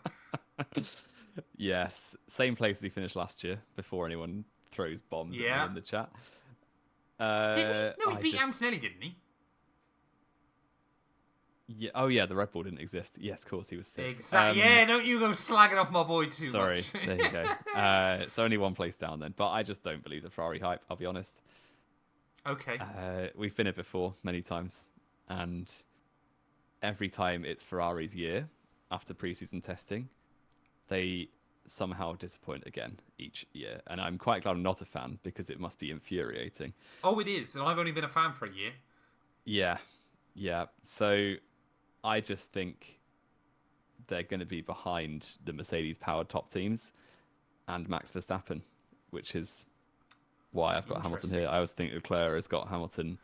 S2: Yes, same place as he finished last year, before anyone throws bombs at me in the chat.
S1: Did he? No, he beat Antonelli, didn't he?
S2: Yeah. Oh, yeah. The Red Bull didn't exist. Yes, of course he was 6th.
S1: Exactly. Yeah. Don't you go slagging off my boy too much.
S2: Sorry. There you go. It's only one place down then, but I just don't believe the Ferrari hype. I'll be honest.
S1: Okay.
S2: We've been here before many times, and every time it's Ferrari's year after preseason testing, they somehow disappoint again each year, and I'm quite glad I'm not a fan because it must be infuriating.
S1: Oh, it is, and I've only been a fan for a year.
S2: Yeah. So I just think they're going to be behind the Mercedes-powered top teams and Max Verstappen, which is why I've got Hamilton here. I always think Leclerc has got Hamilton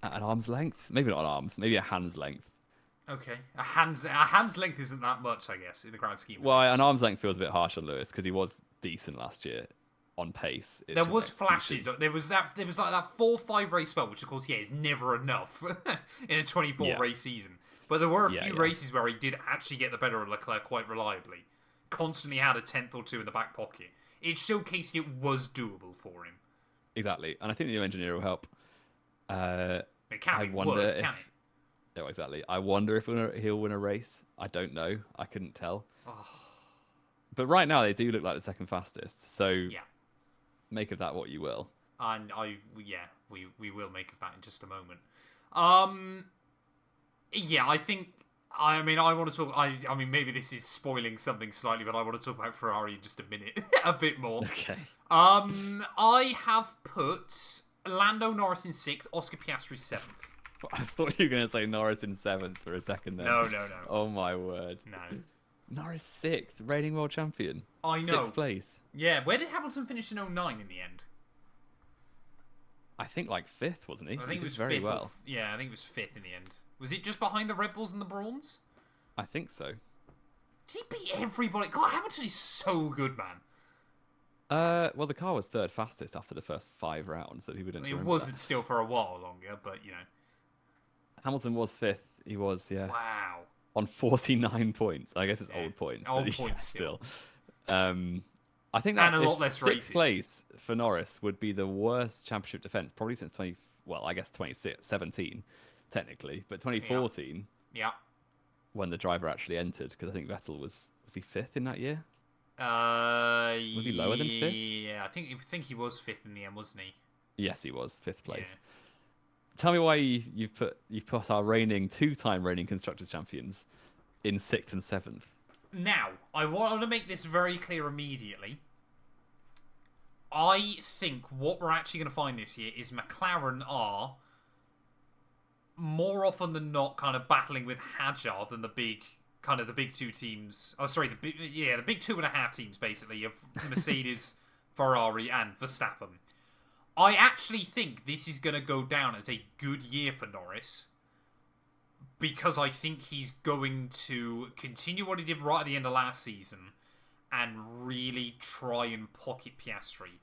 S2: at an arm's length. Maybe not an arm's, maybe a hand's length.
S1: Okay. A hand's length isn't that much, I guess, in the grand scheme.
S2: Well, an arm's length feels a bit harsh on Lewis because he was decent last year on pace.
S1: There was flashes. There was like that 4-5 race spell, which of course, is never enough in a 24 race season. But there were a few races where he did actually get the better of Leclerc quite reliably. Constantly had a 10th or 2 in the back pocket. It showcased it was doable for him.
S2: Exactly, and I think the new engineer will help.
S1: It can't be worse, can it?
S2: No, exactly. I wonder if he'll win a race. I don't know. I couldn't tell.
S1: Oh.
S2: But right now they do look like the second fastest. So
S1: yeah.
S2: Make of that what you will.
S1: And we will make of that in just a moment. Yeah, I think. I want to talk. I mean, maybe this is spoiling something slightly, but I want to talk about Ferrari in just a minute, a bit more.
S2: Okay.
S1: I have put Lando Norris in 6th, Oscar Piastri 7th.
S2: I thought you were going to say Norris in 7th for a second there.
S1: No.
S2: Oh my word.
S1: No.
S2: Norris 6th, reigning world champion.
S1: I know.
S2: 6th place.
S1: Yeah, where did Hamilton finish in 09 in the end?
S2: I think like 5th, wasn't he?
S1: I think it was
S2: very
S1: 5th.
S2: well.
S1: Yeah, I think it was 5th in the end. Was it just behind the Red Bulls and the Brawns?
S2: I think so.
S1: Did he beat everybody? God, Hamilton is so good, man.
S2: Well, the car was 3rd fastest after the first 5 rounds, but people didn't.
S1: It wasn't still for a while longer, but
S2: Hamilton was 5th. He was, yeah.
S1: Wow.
S2: On 49 points. I guess it's old points.
S1: Old points
S2: still. I think that
S1: and a lot less races.
S2: 6th place for Norris would be the worst championship defense probably since 2017, technically, but 2014.
S1: Yeah.
S2: When the driver actually entered, because I think Vettel was he 5th in that year? Was he lower than 5th?
S1: Yeah, I think he was 5th in the end, wasn't he?
S2: Yes, he was 5th place. Yeah. Tell me why you've put our 2-time reigning constructors champions in 6th and 7th.
S1: Now, I want to make this very clear immediately. I think what we're actually going to find this year is McLaren are more often than not kind of battling with Hadjar than the big two teams. Oh, sorry, the big 2.5 teams basically of Mercedes, Ferrari, and Verstappen. I actually think this is going to go down as a good year for Norris because I think he's going to continue what he did right at the end of last season and really try and pocket Piastri.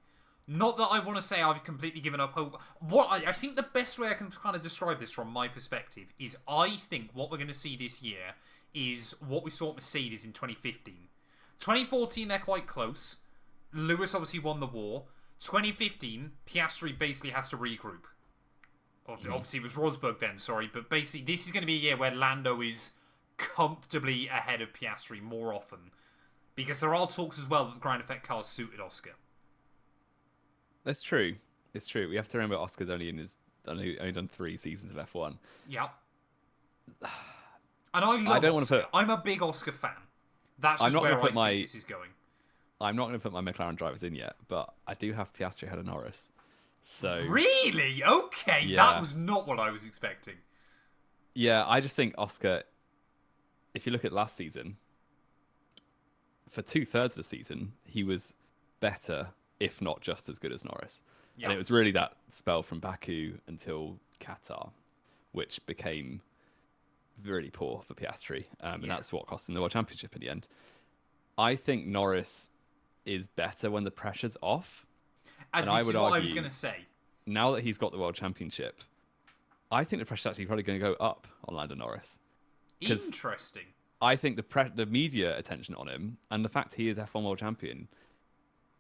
S1: Not that I want to say I've completely given up hope. I think the best way I can kind of describe this from my perspective is I think what we're going to see this year is what we saw at Mercedes in 2015. 2014, they're quite close. Lewis obviously won the war. 2015, Piastri basically has to regroup. Obviously, it was Rosberg then, sorry. But basically, this is going to be a year where Lando is comfortably ahead of Piastri more often. Because there are talks as well that the ground effect cars suited Oscar.
S2: That's true. It's true. We have to remember Oscar's only done 3 seasons of F1.
S1: Yeah. And I don't Oscar. I'm a big Oscar fan. That's just where I think this is going.
S2: I'm not going to put my McLaren drivers in yet, but I do have Piastri ahead of Norris. So
S1: really? Okay, yeah. That was not what I was expecting.
S2: Yeah, I just think Oscar, if you look at last season, for 2/3 of the season, he was better, if not just as good as Norris. Yep. And it was really that spell from Baku until Qatar, which became really poor for Piastri. And that's what cost him the World Championship in the end. I think Norris is better when the pressure's off.
S1: And I would argue, I was going to say.
S2: Now that he's got the World Championship, I think the pressure's actually probably going to go up on Lando Norris.
S1: Interesting.
S2: I think the media attention on him and the fact he is F1 World Champion,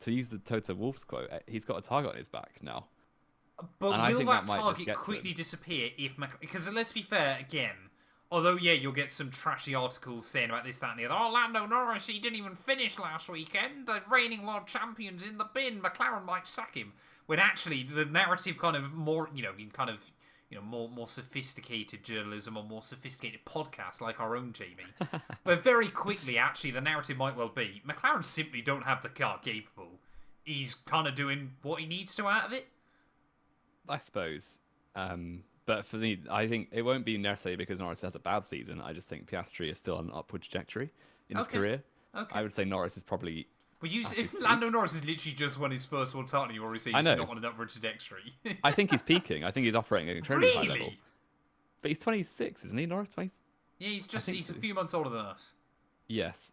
S2: to use the Toto Wolff's quote, he's got a target on his back now.
S1: But will that target quickly disappear because let's be fair again, although you'll get some trashy articles saying about this, that and the other. Oh, Lando Norris, he didn't even finish last weekend. The reigning world champion's in the bin. McLaren might sack him. When actually the narrative kind of more, more sophisticated journalism or more sophisticated podcasts like our own, Jamie. But very quickly, actually, the narrative might well be McLaren simply don't have the car capable. He's kind of doing what he needs to out of it.
S2: I suppose. But for me, I think it won't be necessarily because Norris has a bad season. I just think Piastri is still on an upward trajectory in his career. Okay. I would say Norris is probably...
S1: if Lando Norris has literally just won his first world title, you already say he's not on an upward trajectory.
S2: I think he's peaking. I think he's operating at an extremely high level. But he's 26, isn't he, Norris? 20?
S1: Yeah, he's a few months older than us.
S2: Yes.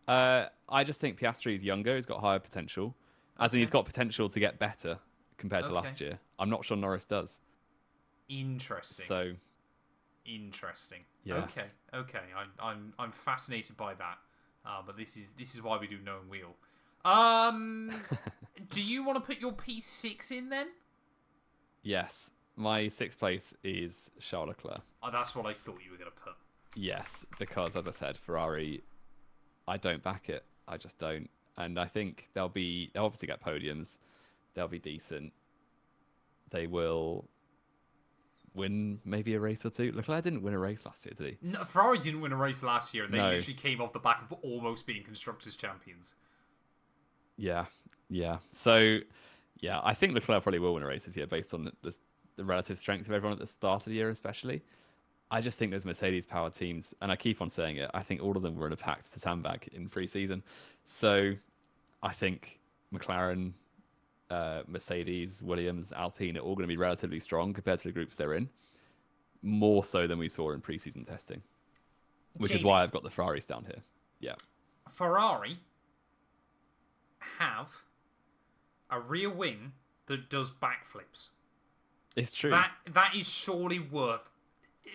S2: I just think Piastri is younger. He's got higher potential. As in, he's got potential to get better compared to last year. I'm not sure Norris does.
S1: Interesting.
S2: Yeah.
S1: Okay. I'm fascinated by that. But this is why we do Knowing Wheel. Do you want to put your P6 in then?
S2: Yes. My 6th place is Charles Leclerc.
S1: Oh, that's what I thought you were going to put.
S2: Yes, because as I said, Ferrari, I don't back it. I just don't. And I think they'll obviously get podiums. They'll be decent. They will win maybe a race or two. Leclerc didn't win a race last year, did he?
S1: No, Ferrari didn't win a race last year, and they literally came off the back of almost being Constructors' champions.
S2: Yeah. So, I think Leclerc probably will win a race this year based on the relative strength of everyone at the start of the year especially. I just think those Mercedes-powered teams, and I keep on saying it, I think all of them were in a pact to sandbag in pre-season. So, I think McLaren... Mercedes, Williams, Alpine are all going to be relatively strong compared to the groups they're in. More so than we saw in pre-season testing. Which is why I've got the Ferraris down here. Yeah.
S1: Ferrari have a rear wing that does backflips.
S2: It's true.
S1: That is surely worth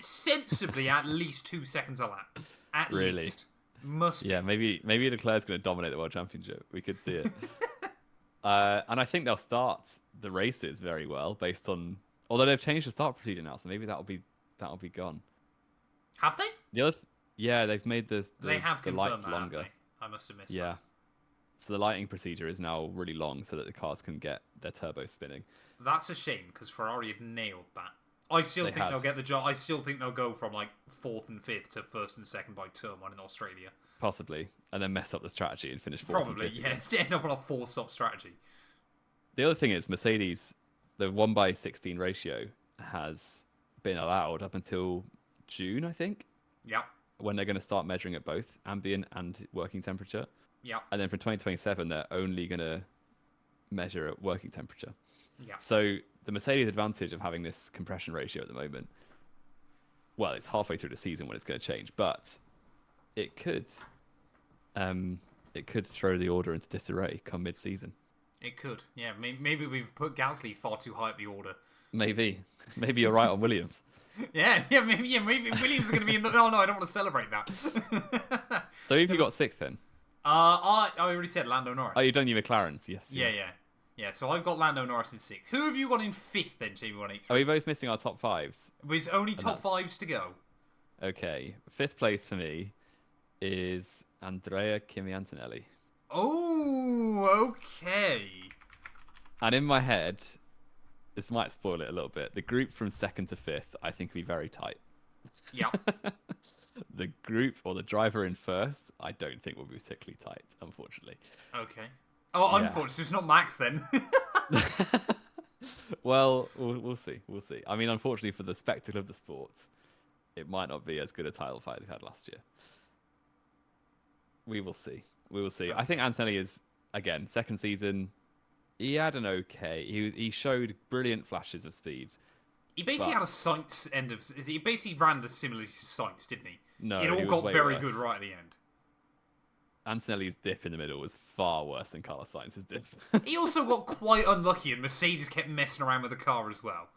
S1: sensibly at least 2 seconds a lap. At least. Must be.
S2: Yeah, maybe Leclerc's going to dominate the World Championship. We could see it. And I think they'll start the races very well based on... Although they've changed the start procedure now, so maybe that'll be gone.
S1: Have they?
S2: They've made the lights longer.
S1: I must have missed
S2: that.
S1: Yeah.
S2: So the lighting procedure is now really long so that the cars can get their turbo spinning.
S1: That's a shame because Ferrari had nailed that. I still think they'll get the job. I still think they'll go from like 4th and 5th to 1st and 2nd by turn 1 in Australia.
S2: Possibly. And then mess up the strategy and finish 4th
S1: Probably,
S2: and 5th
S1: yeah. End up on a 4-stop strategy.
S2: The other thing is Mercedes, the 1/16 ratio has been allowed up until June, I think.
S1: Yep.
S2: When they're going to start measuring at both ambient and working temperature.
S1: Yep.
S2: And then for 2027, they're only going to measure at working temperature.
S1: Yeah.
S2: So the Mercedes advantage of having this compression ratio at the moment, well, it's halfway through the season when it's going to change, but it could throw the order into disarray come mid-season.
S1: It could, yeah. Maybe we've put Gasly far too high up the order.
S2: Maybe you're right on Williams.
S1: Maybe Williams is going to be in the... Oh, no, I don't want to celebrate that.
S2: So who have you got sixth then?
S1: I already said Lando Norris.
S2: Oh, you've done your McLarens, yes.
S1: Yeah, so I've got Lando Norris in sixth. Who have you got in fifth then, Jamie183?
S2: Are we both missing our top fives?
S1: There's only top fives to go.
S2: Okay, fifth place for me is Andrea Kimi Antonelli.
S1: Oh, okay.
S2: And in my head, this might spoil it a little bit. The group from second to fifth, I think, will be very tight.
S1: Yeah.
S2: The group or the driver in first, I don't think will be particularly tight, unfortunately.
S1: Okay. Oh, yeah. Unfortunately, it's not Max then.
S2: Well, we'll see. We'll see. I mean, unfortunately for the spectacle of the sport, it might not be as good a title fight we had last year. We will see. We will see. I think Antonelli is, again, second season. He had an okay. He showed brilliant flashes of speed.
S1: He basically had a Sainz end of... He basically ran the similar to Sainz, didn't he?
S2: No,
S1: it all got very good right at the end.
S2: Antonelli's dip in the middle was far worse than Carlos Sainz's dip.
S1: He also got quite unlucky, and Mercedes kept messing around with the car as well.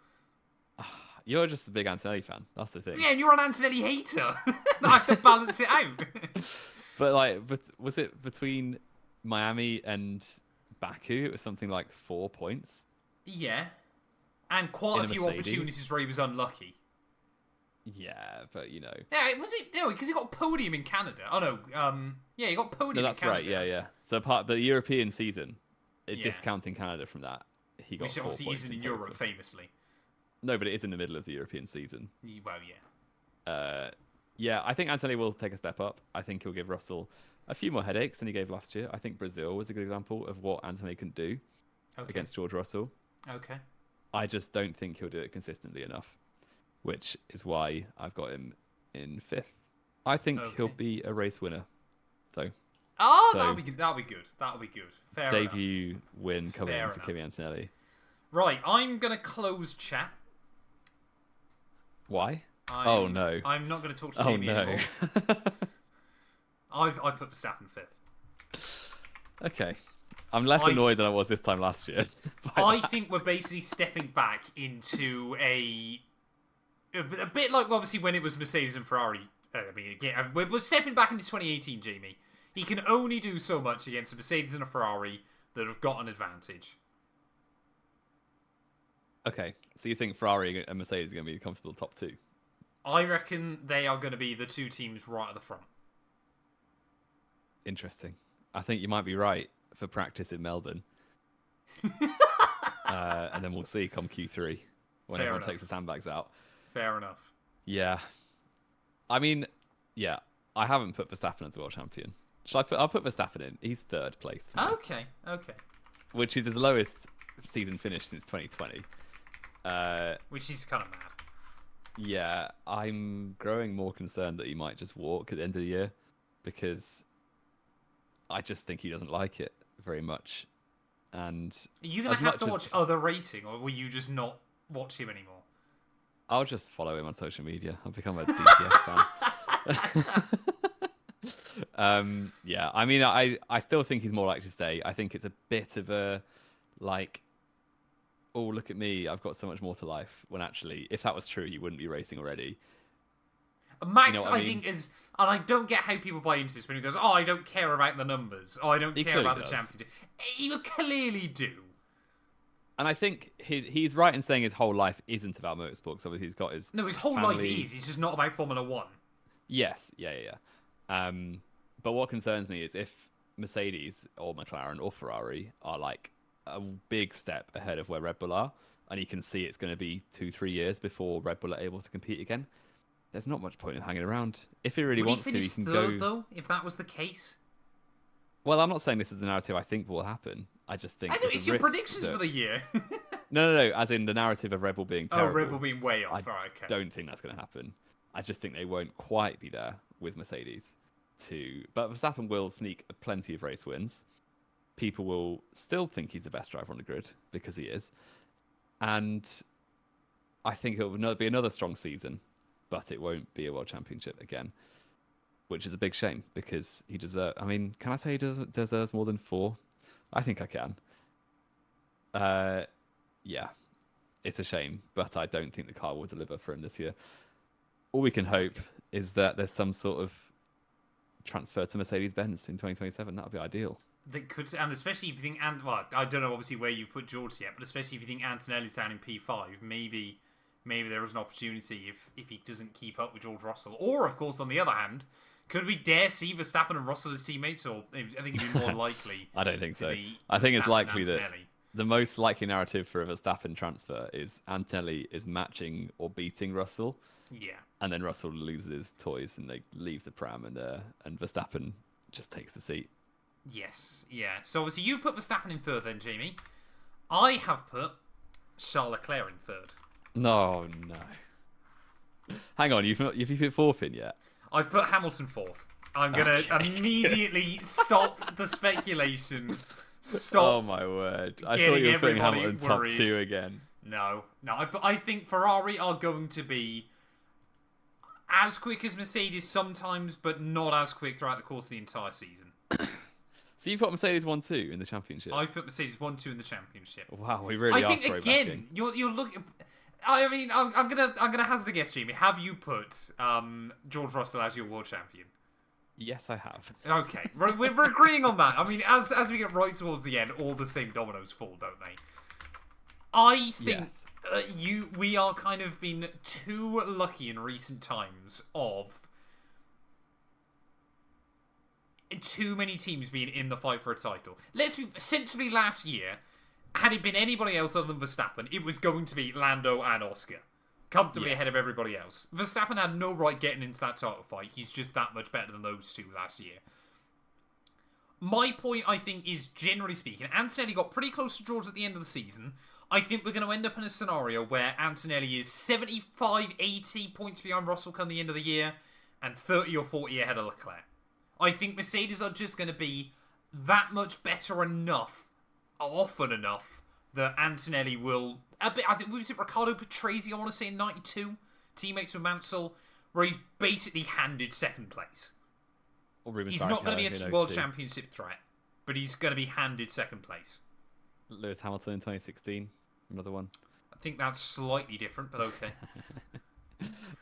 S2: You're just a big Antonelli fan. That's the thing.
S1: Yeah, and you're an Antonelli hater. I have to balance it out.
S2: But was it between Miami and Baku? It was something like 4 points.
S1: Yeah, and quite a few opportunities where he was unlucky.
S2: Yeah, but you know.
S1: Yeah, was it? No, because he got a podium in Canada. Oh no, yeah, he got podium.
S2: No, that's
S1: in Canada.
S2: right. Yeah. So the European season, discounting Canada from that, he got. Which 4
S1: obviously
S2: points
S1: isn't in Europe, famously.
S2: No, but it is in the middle of the European season.
S1: Well, yeah.
S2: Yeah, I think Antonelli will take a step up. I think he'll give Russell a few more headaches than he gave last year. I think Brazil was a good example of what Antonelli can do against George Russell.
S1: Okay.
S2: I just don't think he'll do it consistently enough, which is why I've got him in fifth. I think he'll be a race winner, though.
S1: Oh, so, that'll be good. That'll be good. Fair
S2: debut win coming in for Kimi Antonelli.
S1: Right, I'm gonna close chat.
S2: Why? Oh no!
S1: I'm not going to talk to Jamie anymore. I've put Verstappen fifth.
S2: Okay, I'm less annoyed than I was this time last year.
S1: I think we're basically stepping back into a bit like obviously when it was Mercedes and Ferrari. I mean, again, we're stepping back into 2018. Jamie, he can only do so much against a Mercedes and a Ferrari that have got an advantage.
S2: Okay, so you think Ferrari and Mercedes are going to be the comfortable top two?
S1: I reckon they are going to be the two teams right at the front.
S2: Interesting. I think you might be right for practice in Melbourne. And then we'll see come Q3 when everyone takes the sandbags out.
S1: Fair enough.
S2: Yeah. I mean, yeah, I haven't put Verstappen as world champion. I'll put Verstappen in. He's third place.
S1: Okay.
S2: Which is his lowest season finish since 2020.
S1: Which is kind of mad.
S2: Yeah, I'm growing more concerned that he might just walk at the end of the year because I just think he doesn't like it very much. And
S1: are you going to have to watch other racing, or will you just not watch him anymore?
S2: I'll just follow him on social media. I'll become a DTS fan. Yeah, I mean, I still think he's more likely to stay. I think it's a bit of a, like, oh, look at me, I've got so much more to life. When actually, if that was true, he wouldn't be racing already.
S1: Max, you know I think, is... And I don't get how people buy into this when he goes, oh, I don't care about the numbers. Oh, I don't care about the championship. You clearly do.
S2: And I think he's right in saying his whole life isn't about motorsport, because obviously he's got his
S1: his whole
S2: family.
S1: Life is. It's just not about Formula 1.
S2: Yes, yeah. But what concerns me is if Mercedes or McLaren or Ferrari are like a big step ahead of where Red Bull are, and you can see it's going to be 2-3 years before Red Bull are able to compete again, there's not much point in hanging around. If he really wants to, he can
S1: third, though, if that was the case?
S2: Well, I'm not saying this is the narrative I think will happen. I just think
S1: I know it's your
S2: risk
S1: predictions for the year.
S2: No. As in the narrative of Red Bull being terrible.
S1: Oh, Red Bull being way off.
S2: I
S1: Right, okay.
S2: don't think that's going to happen. I just think they won't quite be there with Mercedes. But Verstappen will sneak plenty of race wins. People will still think he's the best driver on the grid because he is. And I think it will be another strong season, but it won't be a world championship again, which is a big shame because he deserves. I mean, can I say he deserves more than 4? I think I can. Yeah, it's a shame, but I don't think the car will deliver for him this year. All we can hope is that there's some sort of transfer to Mercedes-Benz in 2027. That would be ideal.
S1: That could, and especially if you think, well, I don't know obviously where you've put George yet, but especially if you think Antonelli's down in P5, maybe there is an opportunity if he doesn't keep up with George Russell. Or, of course, on the other hand, could we dare see Verstappen and Russell as teammates? Or I think it'd be more likely.
S2: I don't think so. I think it's likely that the most likely narrative for a Verstappen transfer is Antonelli is matching or beating Russell.
S1: Yeah.
S2: And then Russell loses his toys and they leave the pram and Verstappen just takes the seat.
S1: Yes, yeah. So obviously you put Verstappen in third then, Jamie. I have put Charles Leclerc in third.
S2: No. Hang on, you've put fourth in yet?
S1: I've put Hamilton fourth. I'm going to immediately stop the speculation. Stop.
S2: Oh my word. I thought you were putting Hamilton top 2 again.
S1: No. I think Ferrari are going to be as quick as Mercedes sometimes, but not as quick throughout the course of the entire season.
S2: So you've got Mercedes 1-2 in the championship?
S1: I've put Mercedes 1-2 in the championship.
S2: Wow, we really are
S1: I think again, you're looking. I mean, I'm gonna hazard a guess, Jamie. Have you put George Russell as your world champion?
S2: Yes, I have.
S1: Okay, we're agreeing on that. I mean, as we get right towards the end, all the same dominoes fall, don't they? I think
S2: yes.
S1: We are kind of been too lucky in recent times of too many teams being in the fight for a title. Essentially last year, had it been anybody else other than Verstappen, it was going to be Lando and Oscar. Comfortably ahead of everybody else. Verstappen had no right getting into that title fight. He's just that much better than those two last year. My point, I think, is generally speaking, Antonelli got pretty close to George at the end of the season. I think we're going to end up in a scenario where Antonelli is 75, 80 points behind Russell come the end of the year and 30 or 40 ahead of Leclerc. I think Mercedes are just going to be that much better enough, often enough, that Antonelli will... I think, was it Riccardo Patrese, I want to say, in 92? Teammates with Mansell, where he's basically handed second place. He's not going to be a world championship threat, but he's going to be handed second place.
S2: Lewis Hamilton in 2016, another one.
S1: I think that's slightly different, but okay.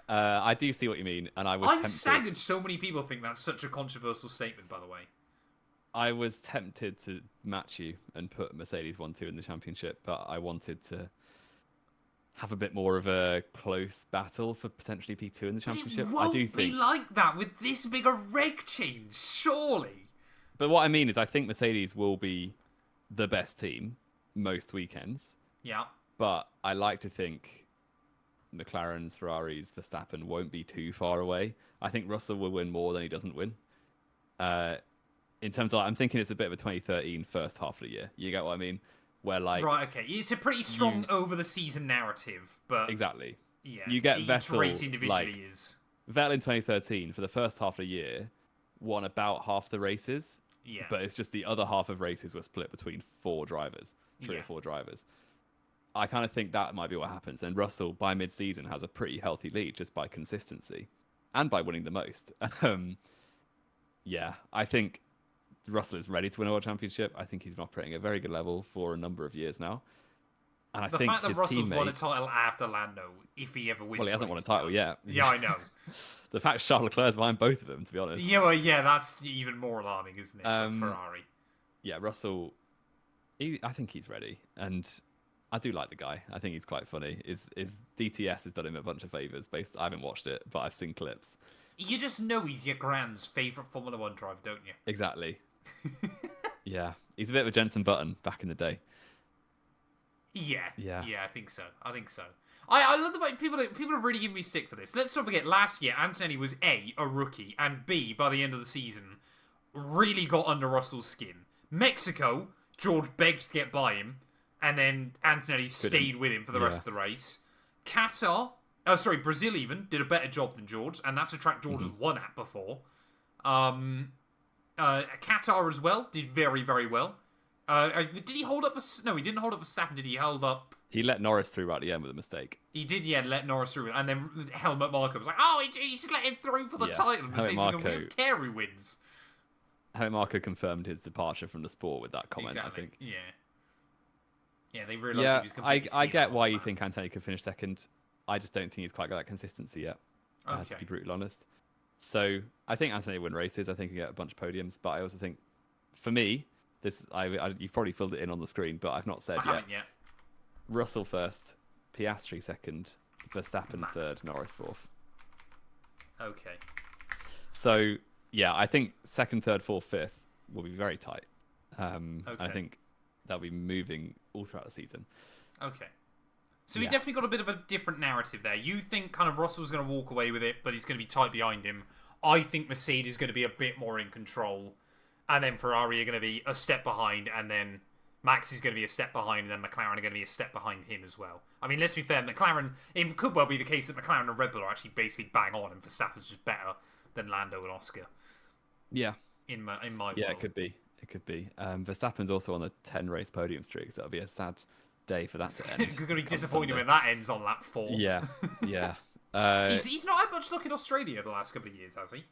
S2: I do see what you mean, and I'm
S1: staggered so many people think that's such a controversial statement, by the way.
S2: I was tempted to match you and put Mercedes 1-2 in the championship, but I wanted to have a bit more of a close battle for potentially P2 in the championship.
S1: It won't be like that with this big a reg change, surely.
S2: But what I mean is I think Mercedes will be the best team most weekends.
S1: Yeah.
S2: But I like to think McLaren's, Ferraris, Verstappen won't be too far away. I think Russell will win more than he doesn't win. In terms of, I'm thinking it's a bit of a 2013 first half of the year. You get what I mean? Where like
S1: right, okay, it's a pretty strong over the season narrative, but
S2: exactly,
S1: yeah,
S2: you get Vettel
S1: race individually
S2: Vettel in 2013 for the first half of the year won about half the races.
S1: Yeah,
S2: but it's just the other half of races were split between three or four drivers. I kind of think that might be what happens. And Russell, by mid-season, has a pretty healthy lead just by consistency and by winning the most. Yeah, I think Russell is ready to win a world championship. I think he's been operating at a very good level for a number of years now. And
S1: the fact that Russell's won a title after Lando, if he ever wins...
S2: Well, he hasn't won a title yet.
S1: Yeah, I know.
S2: The fact Charles Leclerc's behind both of them, to be honest.
S1: Yeah, well, yeah, that's even more alarming, isn't it? Ferrari.
S2: Yeah, Russell, I think he's ready. And I do like the guy. I think he's quite funny. His DTS has done him a bunch of favours. I haven't watched it, but I've seen clips.
S1: You just know he's your grand's favourite Formula 1 driver, don't you?
S2: Exactly. Yeah. He's a bit of a Jenson Button back in the day.
S1: Yeah, I think so. I love the way people are really giving me stick for this. Let's not forget, last year, Antonelli was A, a rookie, and B, by the end of the season, really got under Russell's skin. Mexico, George begged to get by him, and then Antonelli stayed with him for the rest of the race. Brazil even did a better job than George, and that's a track George has won at before. Qatar as well did very, very well. Did he hold up for... No, he didn't hold up for Verstappen, did he? He held up...
S2: He let Norris through at the end with a mistake.
S1: He did, let Norris through. And then Helmut Marko was like, oh, he just let him through for the title. And we don't care who wins.
S2: Helmut Marko confirmed his departure from the sport with that comment, I think.
S1: Yeah. Yeah, they realised he was completely
S2: I get why you think Antonelli could finish second. I just don't think he's quite got that consistency yet, to be brutally honest. So I think Antonelli win races. I think he'll get a bunch of podiums. But I also think, for me, you've probably filled it in on the screen, but I've not said yet. Russell first, Piastri second, Verstappen third, Norris fourth.
S1: Okay.
S2: So, yeah, I think second, third, fourth, fifth will be very tight. I think they'll be moving all throughout the season.
S1: Okay. So we definitely got a bit of a different narrative there. You think kind of Russell's going to walk away with it, but he's going to be tight behind him. I think Mercedes is going to be a bit more in control. And then Ferrari are going to be a step behind, and then Max is going to be a step behind, and then McLaren are going to be a step behind him as well. I mean, let's be fair, McLaren, it could well be the case that McLaren and Red Bull are actually basically bang on, and Verstappen's just better than Lando and Oscar.
S2: Yeah.
S1: In my world.
S2: Yeah, it could be. Verstappen's also on a 10-race podium streak, so it'll be a sad day for that to end.
S1: It's going to be disappointing when that ends on lap 4.
S2: Yeah.
S1: He's not had much luck in Australia the last couple of years, has he?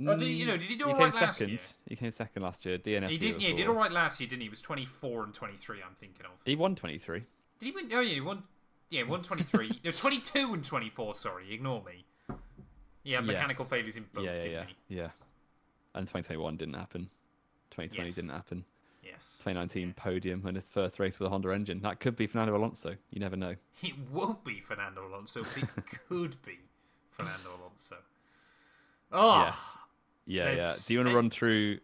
S1: Or did he do all right last year?
S2: He came second last year. DNF.
S1: He did. Yeah, he did all right last year, didn't he? He was 24 and 23. I'm thinking of.
S2: He won 23.
S1: Did he win? Oh yeah, he won. Yeah, won 23. No, 22 and 24. Sorry, ignore me. Yeah, mechanical failures in both.
S2: Yeah. And 2021 didn't happen. 2020 didn't happen.
S1: Yes.
S2: 2019 podium and his first race with a Honda engine. That could be Fernando Alonso. You never know.
S1: It won't be Fernando Alonso. It could be Fernando Alonso. Oh.
S2: Yes. Yeah. Do you want to run through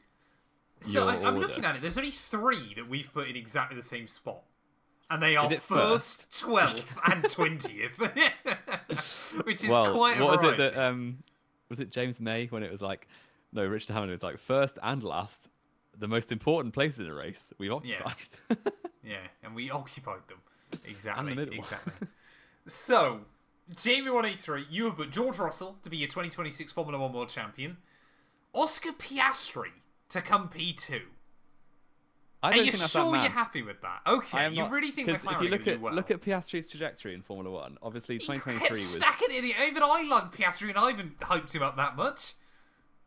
S1: I'm looking at it. There's only 3 that we've put in exactly the same spot. And they are first, 12th, and 20th. Which is quite a variety.
S2: What was it that... was it James May when it was like... No, Richard Hammond was like, first and last, the most important places in a race we occupied.
S1: Yes. Yeah, and we occupied them. Exactly.
S2: And the middle.
S1: Exactly. So, Jamie183, you have put George Russell to be your 2026 Formula 1 World Champion. Oscar Piastri to come P2.
S2: Are you
S1: sure you're happy with that? Okay, you really think McLaren
S2: if you
S1: look at well?
S2: Look at Piastri's trajectory in Formula 1, obviously 2023 was...
S1: stacking it. Even I like Piastri and I haven't hyped him up that much.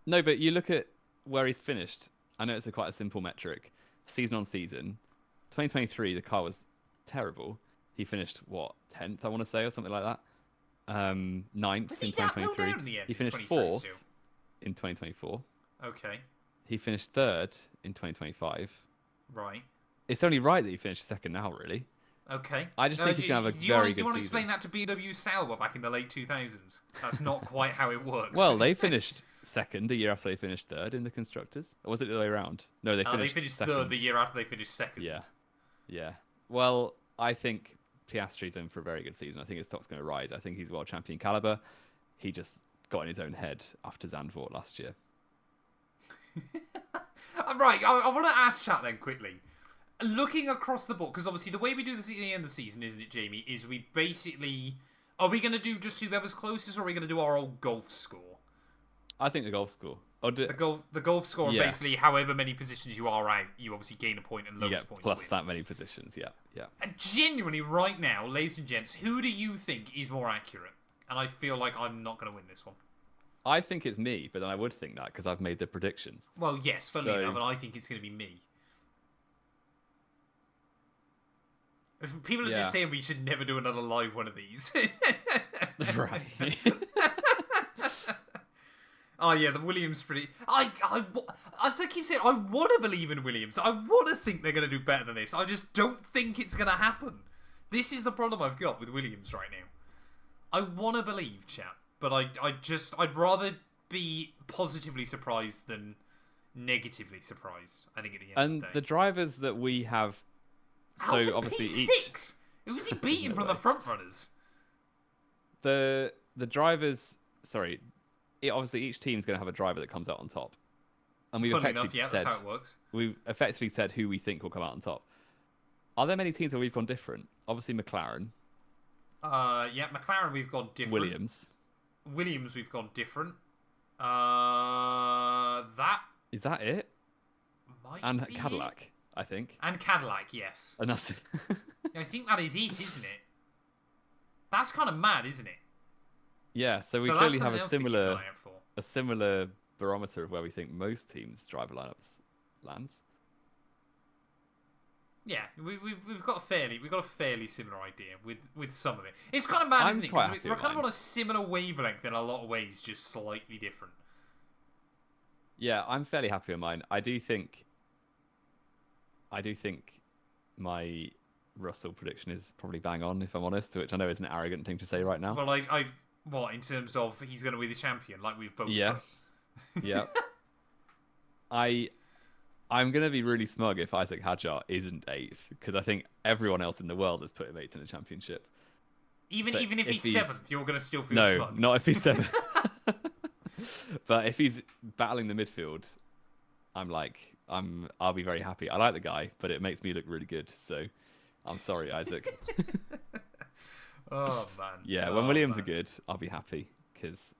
S2: No, but you look at where he's finished. I know it's quite a simple metric. Season on season. 2023, the car was terrible. He finished, 10th, I want to say, or something like that. 9th in 2023. He finished 4th in 2024.
S1: Okay.
S2: He finished 3rd in 2025.
S1: Right.
S2: It's only right that he finished 2nd now, really.
S1: Okay.
S2: I just think he's going to have a very good season. Do you want to
S1: explain that to BMW Sauber back in the late 2000s? That's not quite how it works.
S2: Well, they finished 2nd a year after they finished 3rd in the Constructors. Or was it the other way around? No, they finished
S1: 3rd the year after they finished 2nd.
S2: Yeah. Well, I think Piastri's in for a very good season. I think his stock's going to rise. I think he's world champion caliber. He just got in his own head after Zandvoort last year.
S1: Right, I want to ask chat then quickly. Looking across the board, because obviously the way we do this at the end of the season, isn't it, Jamie, is we basically... Are we going to do just whoever's closest, or are we going to do our old golf score?
S2: I think the golf score.
S1: The golf score, basically, however many positions you are out, you obviously gain a point and lose points.
S2: Plus that many positions, yeah.
S1: And genuinely, right now, ladies and gents, who do you think is more accurate? And I feel like I'm not going to win this one.
S2: I think it's me, but then I would think that because I've made the predictions.
S1: Well, yes, funnily enough, and I think it's going to be me. People are just saying we should never do another live one of these.
S2: Right.
S1: Oh yeah, the Williams pretty. As I keep saying, I want to believe in Williams. I want to think they're going to do better than this. I just don't think it's going to happen. This is the problem I've got with Williams right now. I want to believe, chap, but I'd rather be positively surprised than negatively surprised. I think at the end of the day.
S2: The drivers that we have. So obviously
S1: P6? Who was he beating from the front runners?
S2: The drivers. Sorry, obviously each team's going to have a driver that comes out on top. and we've
S1: Funnily
S2: effectively
S1: enough, yeah,
S2: said
S1: that's how it works.
S2: we've effectively said who we think will come out on top. Are there many teams where we've gone different? Obviously, McLaren.
S1: Yeah, McLaren we've gone different. Williams we've gone different. That
S2: is that it?
S1: Might be
S2: Cadillac, I think.
S1: And Cadillac, yes.
S2: And that's it.
S1: I think that is it, isn't it? That's kind of mad, isn't it?
S2: Yeah, so we clearly have a similar barometer of where we think most teams' driver lineups lands.
S1: Yeah, we've got a fairly similar idea with some of it. It's kind of mad, isn't it? Because we're kind of on a similar wavelength in a lot of ways, just slightly different.
S2: Yeah, I'm fairly happy with mine. I do think my Russell prediction is probably bang on, if I'm honest, which I know is an arrogant thing to say right now.
S1: Well, what, in terms of he's going to be the champion, like we've both
S2: Yeah. Yeah. I'm going to be really smug if Isaac Hadjar isn't 8th, because I think everyone else in the world has put him 8th in the championship.
S1: Even if he's 7th, you're going to still feel smug?
S2: No, not if he's 7th. But if he's battling the midfield, I'll be very happy. I like the guy, but it makes me look really good, so I'm sorry, Isaac.
S1: Oh, man.
S2: Yeah, when Williams are good, I'll be happy, because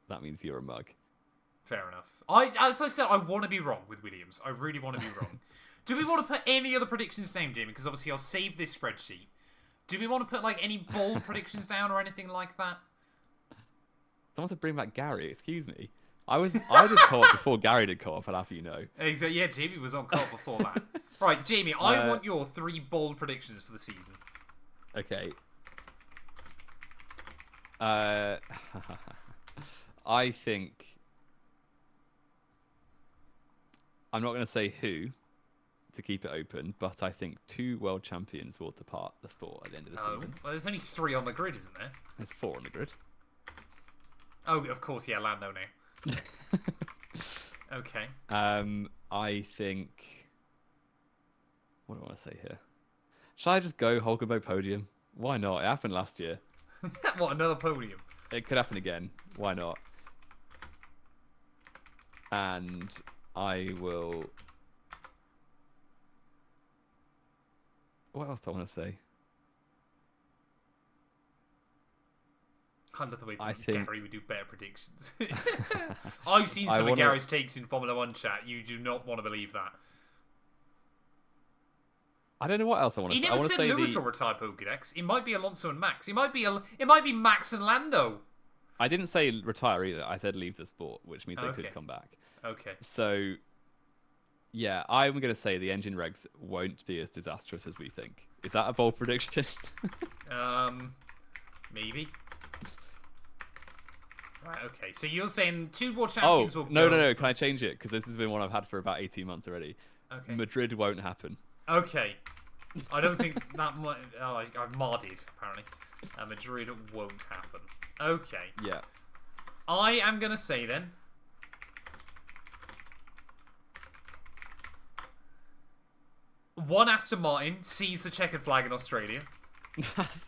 S2: that means you're a mug.
S1: Fair enough. As I said, I want to be wrong with Williams. I really want to be wrong. Do we want to put any other predictions down, Jamie? Because obviously I'll save this spreadsheet. Do we want to put any bold predictions down or anything like that?
S2: Someone to bring back Gary. Excuse me. I did co-op before Gary did co-op. I'll have you know.
S1: Exactly. Yeah, Jamie was on co-op before that. Right, Jamie. I want your 3 bold predictions for the season.
S2: Okay. I think. I'm not going to say who to keep it open, but I think 2 world champions will depart the sport at the end of the season. Well,
S1: there's only 3 on the grid, isn't there?
S2: There's 4 on the grid.
S1: Oh, of course, yeah, Lando now. Okay.
S2: I think. What do I want to say here? Shall I just go Hulkenberg podium? Why not? It happened last year.
S1: What, another podium?
S2: It could happen again. Why not? And I will. What else do I want to say?
S1: I love the way
S2: I think
S1: Gary would do better predictions. I've seen some of Gary's takes in Formula 1 chat. You do not want to believe that.
S2: I don't know what else I want to say.
S1: He never said Lewis will retire Pokédex. It might be Alonso and Max. It might be Max and Lando.
S2: I didn't say retire either. I said leave the sport, which means they could come back.
S1: Okay.
S2: So, yeah, I'm going to say the engine regs won't be as disastrous as we think. Is that a bold prediction?
S1: Maybe. Right, okay. So you're saying 2 world champions will go...
S2: No. Can I change it? Because this has been one I've had for about 18 months already.
S1: Okay.
S2: Madrid won't happen.
S1: Okay. I don't think that might... Oh, I've modded, apparently. Madrid won't happen. Okay.
S2: Yeah.
S1: I am going to say, then... One Aston Martin sees the checkered flag in Australia.
S2: That's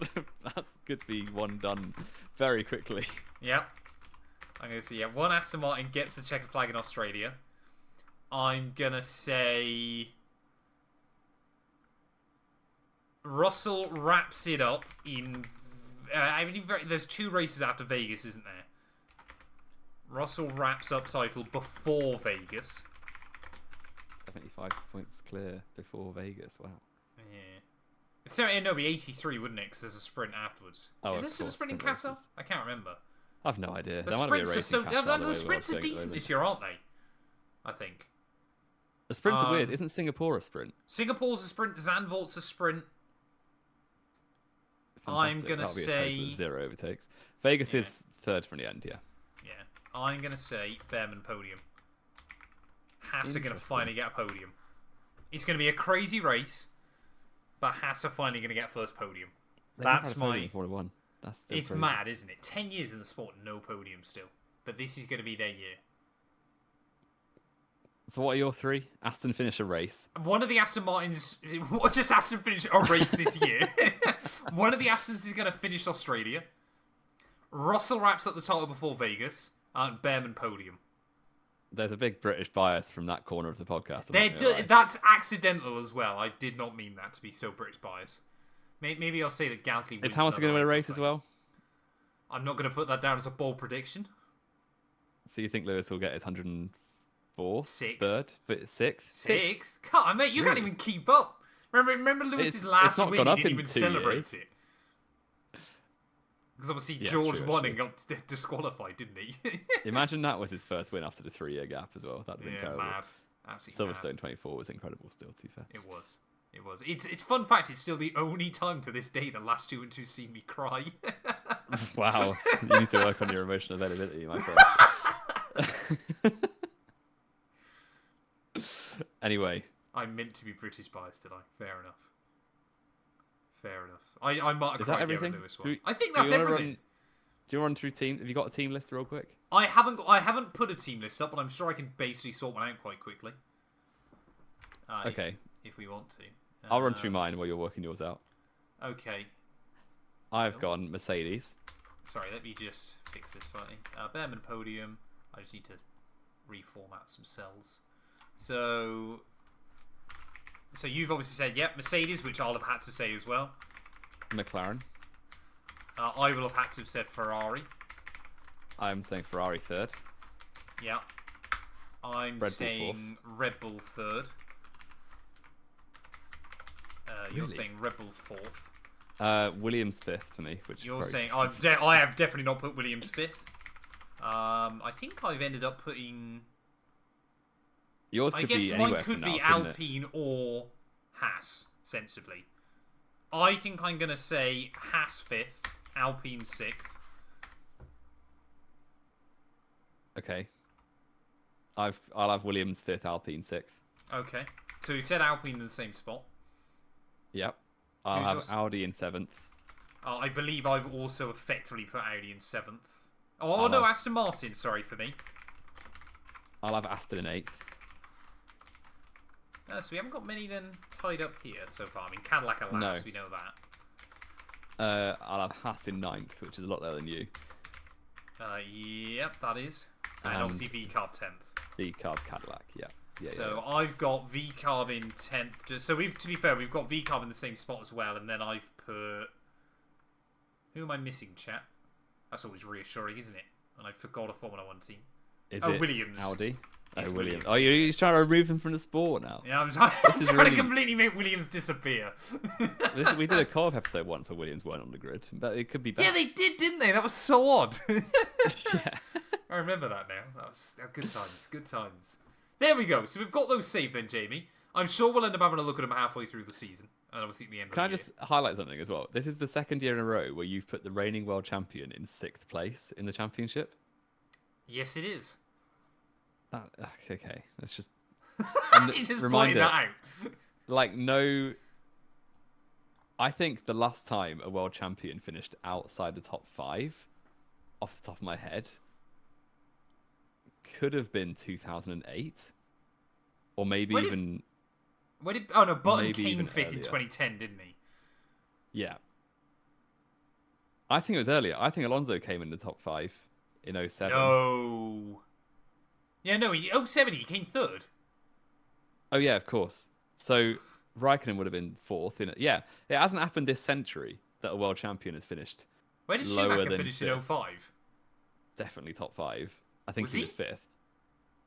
S2: could be one done very quickly.
S1: Yep. I'm going to say, one Aston Martin gets the checkered flag in Australia. I'm going to say... Russell wraps it up in... there's 2 races after Vegas, isn't there? Russell wraps up title before Vegas.
S2: 75 points clear before Vegas. Wow.
S1: Yeah. So it'd be 83, wouldn't it? Because there's a sprint afterwards. Is this still a sprint in Qatar? I can't remember.
S2: I've no idea.
S1: The sprints are decent this year, aren't they? I think.
S2: The sprints are weird. Isn't Singapore a sprint?
S1: Singapore's a sprint. Zandvoort's a sprint.
S2: Fantastic.
S1: I'm gonna say
S2: 0 overtakes. Vegas is 3rd from the end. Yeah.
S1: Yeah. I'm gonna say Behrman podium. Haas are gonna finally get a podium. It's gonna be a crazy race, but Haas are finally gonna get first podium. That's my. It's
S2: crazy.
S1: Mad, isn't it? 10 years in the sport, no podium still. But this is gonna be their year.
S2: So what are your 3? Aston finish a race.
S1: One of the Aston Martins... What just Aston finish a race this year? One of the Astons is going to finish Australia. Russell wraps up the title before Vegas. And Behrman podium.
S2: There's a big British bias from that corner of the podcast. I'm not gonna lie.
S1: That's accidental as well. I did not mean that to be so British bias. Maybe I'll say that Gasly wins.
S2: Is Hamilton going to win a race as well?
S1: I'm not going to put that down as a bold prediction.
S2: So you think Lewis will get his 104th?
S1: Sixth.
S2: Third? But sixth?
S1: Sixth? Come on, mate, you can't even keep up. Remember Lewis's last
S2: not
S1: win,
S2: gone
S1: he
S2: up
S1: didn't
S2: in
S1: even
S2: 2
S1: celebrate
S2: years.
S1: it. Because obviously
S2: Yeah,
S1: George
S2: true,
S1: won
S2: actually.
S1: and got disqualified, didn't he?
S2: Imagine that was his first win after the 3-year gap as well. That'd have been terrible.
S1: mad. Absolutely mad.
S2: Silverstone 24 was incredible still, to be fair.
S1: It was. It was. It's fun fact, it's still the only time to this day that last 2-2 see me cry.
S2: Wow. You need to work on your emotional availability, my friend. Anyway.
S1: I meant to be British biased, did I? Fair enough. Fair enough. I might have
S2: Is that
S1: cried the
S2: everything?
S1: Lewis one. I think that's
S2: do you wanna
S1: everything.
S2: Do you want to run through team? Have you got a team list real quick?
S1: I haven't put a team list up, but I'm sure I can basically sort one out quite quickly.
S2: Okay.
S1: If we want to.
S2: I'll run through mine while you're working yours out.
S1: Okay.
S2: I've gone Mercedes.
S1: Sorry, let me just fix this slightly. Bearman podium. I just need to reformat some cells. So you've obviously said, yep, Mercedes, which I'll have had to say as well.
S2: McLaren.
S1: I will have had to have said Ferrari.
S2: I'm saying Ferrari third.
S1: Yeah. I'm
S2: Red Bull
S1: saying Red Bull third. You're
S2: Really?
S1: saying Red Bull fourth.
S2: Williams fifth for me, which
S1: You're
S2: is very
S1: saying I have definitely not put Williams fifth. I think I've ended up putting.
S2: Yours
S1: I
S2: could
S1: guess
S2: be
S1: mine
S2: anywhere
S1: could
S2: from
S1: be
S2: now, couldn't it?
S1: Alpine or Haas, sensibly. I think I'm going to say Haas 5th, Alpine 6th.
S2: Okay. I'll have Williams fifth, Alpine sixth.
S1: Okay. So we said Alpine in the same spot.
S2: Yep. I'll
S1: Who's
S2: have
S1: yours?
S2: Audi in seventh.
S1: I believe I've also effectively put Audi in 7th. Oh,
S2: I'll
S1: no,
S2: have-
S1: Aston Martin, sorry for me.
S2: I'll have Aston in eighth.
S1: So we haven't got many then tied up here so far. I mean, Cadillac and
S2: No.
S1: Lance, we know that.
S2: I'll have Haas in ninth, which is a lot lower than you.
S1: Yep, that is. And
S2: And-
S1: obviously V-Carb 10th.
S2: The Carb Cadillac, yeah.
S1: So I've got V-Carb in 10th. So to be fair, we've got V-Carb in the same spot as well. And then I've put... Who am I missing, chat? That's always reassuring, isn't it? And I forgot a Formula 1 team.
S2: Is
S1: Oh,
S2: it
S1: Williams.
S2: Audi?
S1: It's
S2: Oh, Williams.
S1: Williams.
S2: Oh, you're trying to remove him from the sport now.
S1: Yeah, I'm trying,
S2: is
S1: to
S2: really-
S1: completely make Williams disappear.
S2: We did a co-op episode once where Williams weren't on the grid, but it could be better.
S1: Yeah, they did, didn't they? That was so odd.
S2: Yeah.
S1: I remember that now. That was good times. Good times. There we go. So we've got those saved then, Jamie. I'm sure we'll end up having a look at them halfway through the season. And obviously at the end
S2: Can I
S1: of the
S2: just highlight something as well? This is the second year in a row where you've put the reigning world champion in sixth place in the championship.
S1: year. Yes, it is.
S2: Okay, let's just
S1: You're just
S2: reminder,
S1: pointing that out.
S2: like no. I think the last time a world champion finished outside the top 5, off the top of my head, could have been 2008, or maybe
S1: When did-
S2: even
S1: Oh no, Button
S2: maybe
S1: came
S2: even
S1: 5th in
S2: earlier.
S1: 2010, didn't he?
S2: yeah. I think it was earlier. I think Alonso came in the top 5 in 07.
S1: No. Yeah, no, 07 he came 3rd.
S2: Oh yeah, of course. So Raikkonen would have been 4th in it. Yeah, it hasn't happened this century that a world champion has finished
S1: Where did
S2: lower
S1: Schumacher
S2: than
S1: finish in
S2: 5th.
S1: 05?
S2: Definitely top 5. I think
S1: Was
S2: he
S1: he?
S2: was 5th.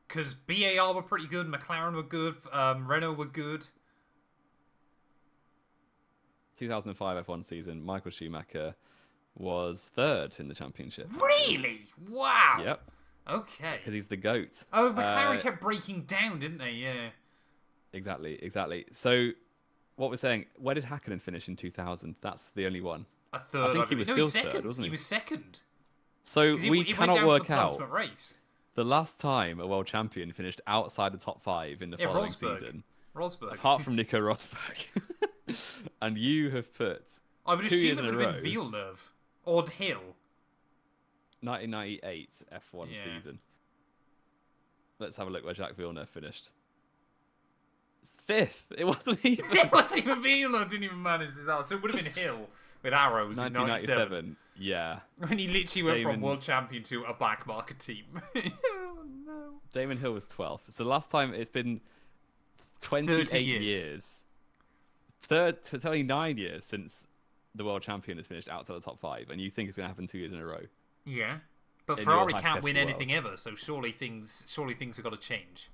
S1: Because BAR were pretty good, McLaren were good, Renault were good.
S2: 2005 F1 season, Michael Schumacher was 3rd in the championship.
S1: Really? Wow.
S2: Yep,
S1: Okay.
S2: because he's the GOAT.
S1: Oh, McLaren kept breaking down, didn't they? Yeah.
S2: Exactly. So, what we're saying, where did Hakkinen finish in 2000? That's the only one.
S1: A 3rd.
S2: I think he was
S1: no,
S2: still
S1: was second.
S2: 3rd, wasn't he?
S1: He was 2nd.
S2: So
S1: 'Cause
S2: we
S1: it went
S2: cannot
S1: down to
S2: work
S1: the
S2: out
S1: penultimate race.
S2: the last time a world champion finished outside the top 5 in the following
S1: Rosberg.
S2: season.
S1: Rosberg.
S2: Apart from Nico Rosberg. And you have put
S1: I would
S2: 2
S1: assume
S2: years
S1: it
S2: in a
S1: would have
S2: row,
S1: been Villeneuve. Or Hill.
S2: 1998 F1
S1: Yeah.
S2: season. Let's have a look where Jacques Villeneuve finished. It's 5th. It wasn't even.
S1: It wasn't even Villeneuve, didn't even manage this out. So it would have been Hill with arrows in 97.
S2: 1997. Yeah.
S1: When he literally went from
S2: Damon-
S1: world champion to a black market team. Oh, no.
S2: Damon Hill was 12th. So the last time it's been 28 years. 39 years since the world champion has finished outside the top 5, and you think it's going to happen 2 years in a row.
S1: Yeah. But
S2: In
S1: Ferrari
S2: your
S1: can't win
S2: hypothetical
S1: anything
S2: world.
S1: ever, so surely things have got to change.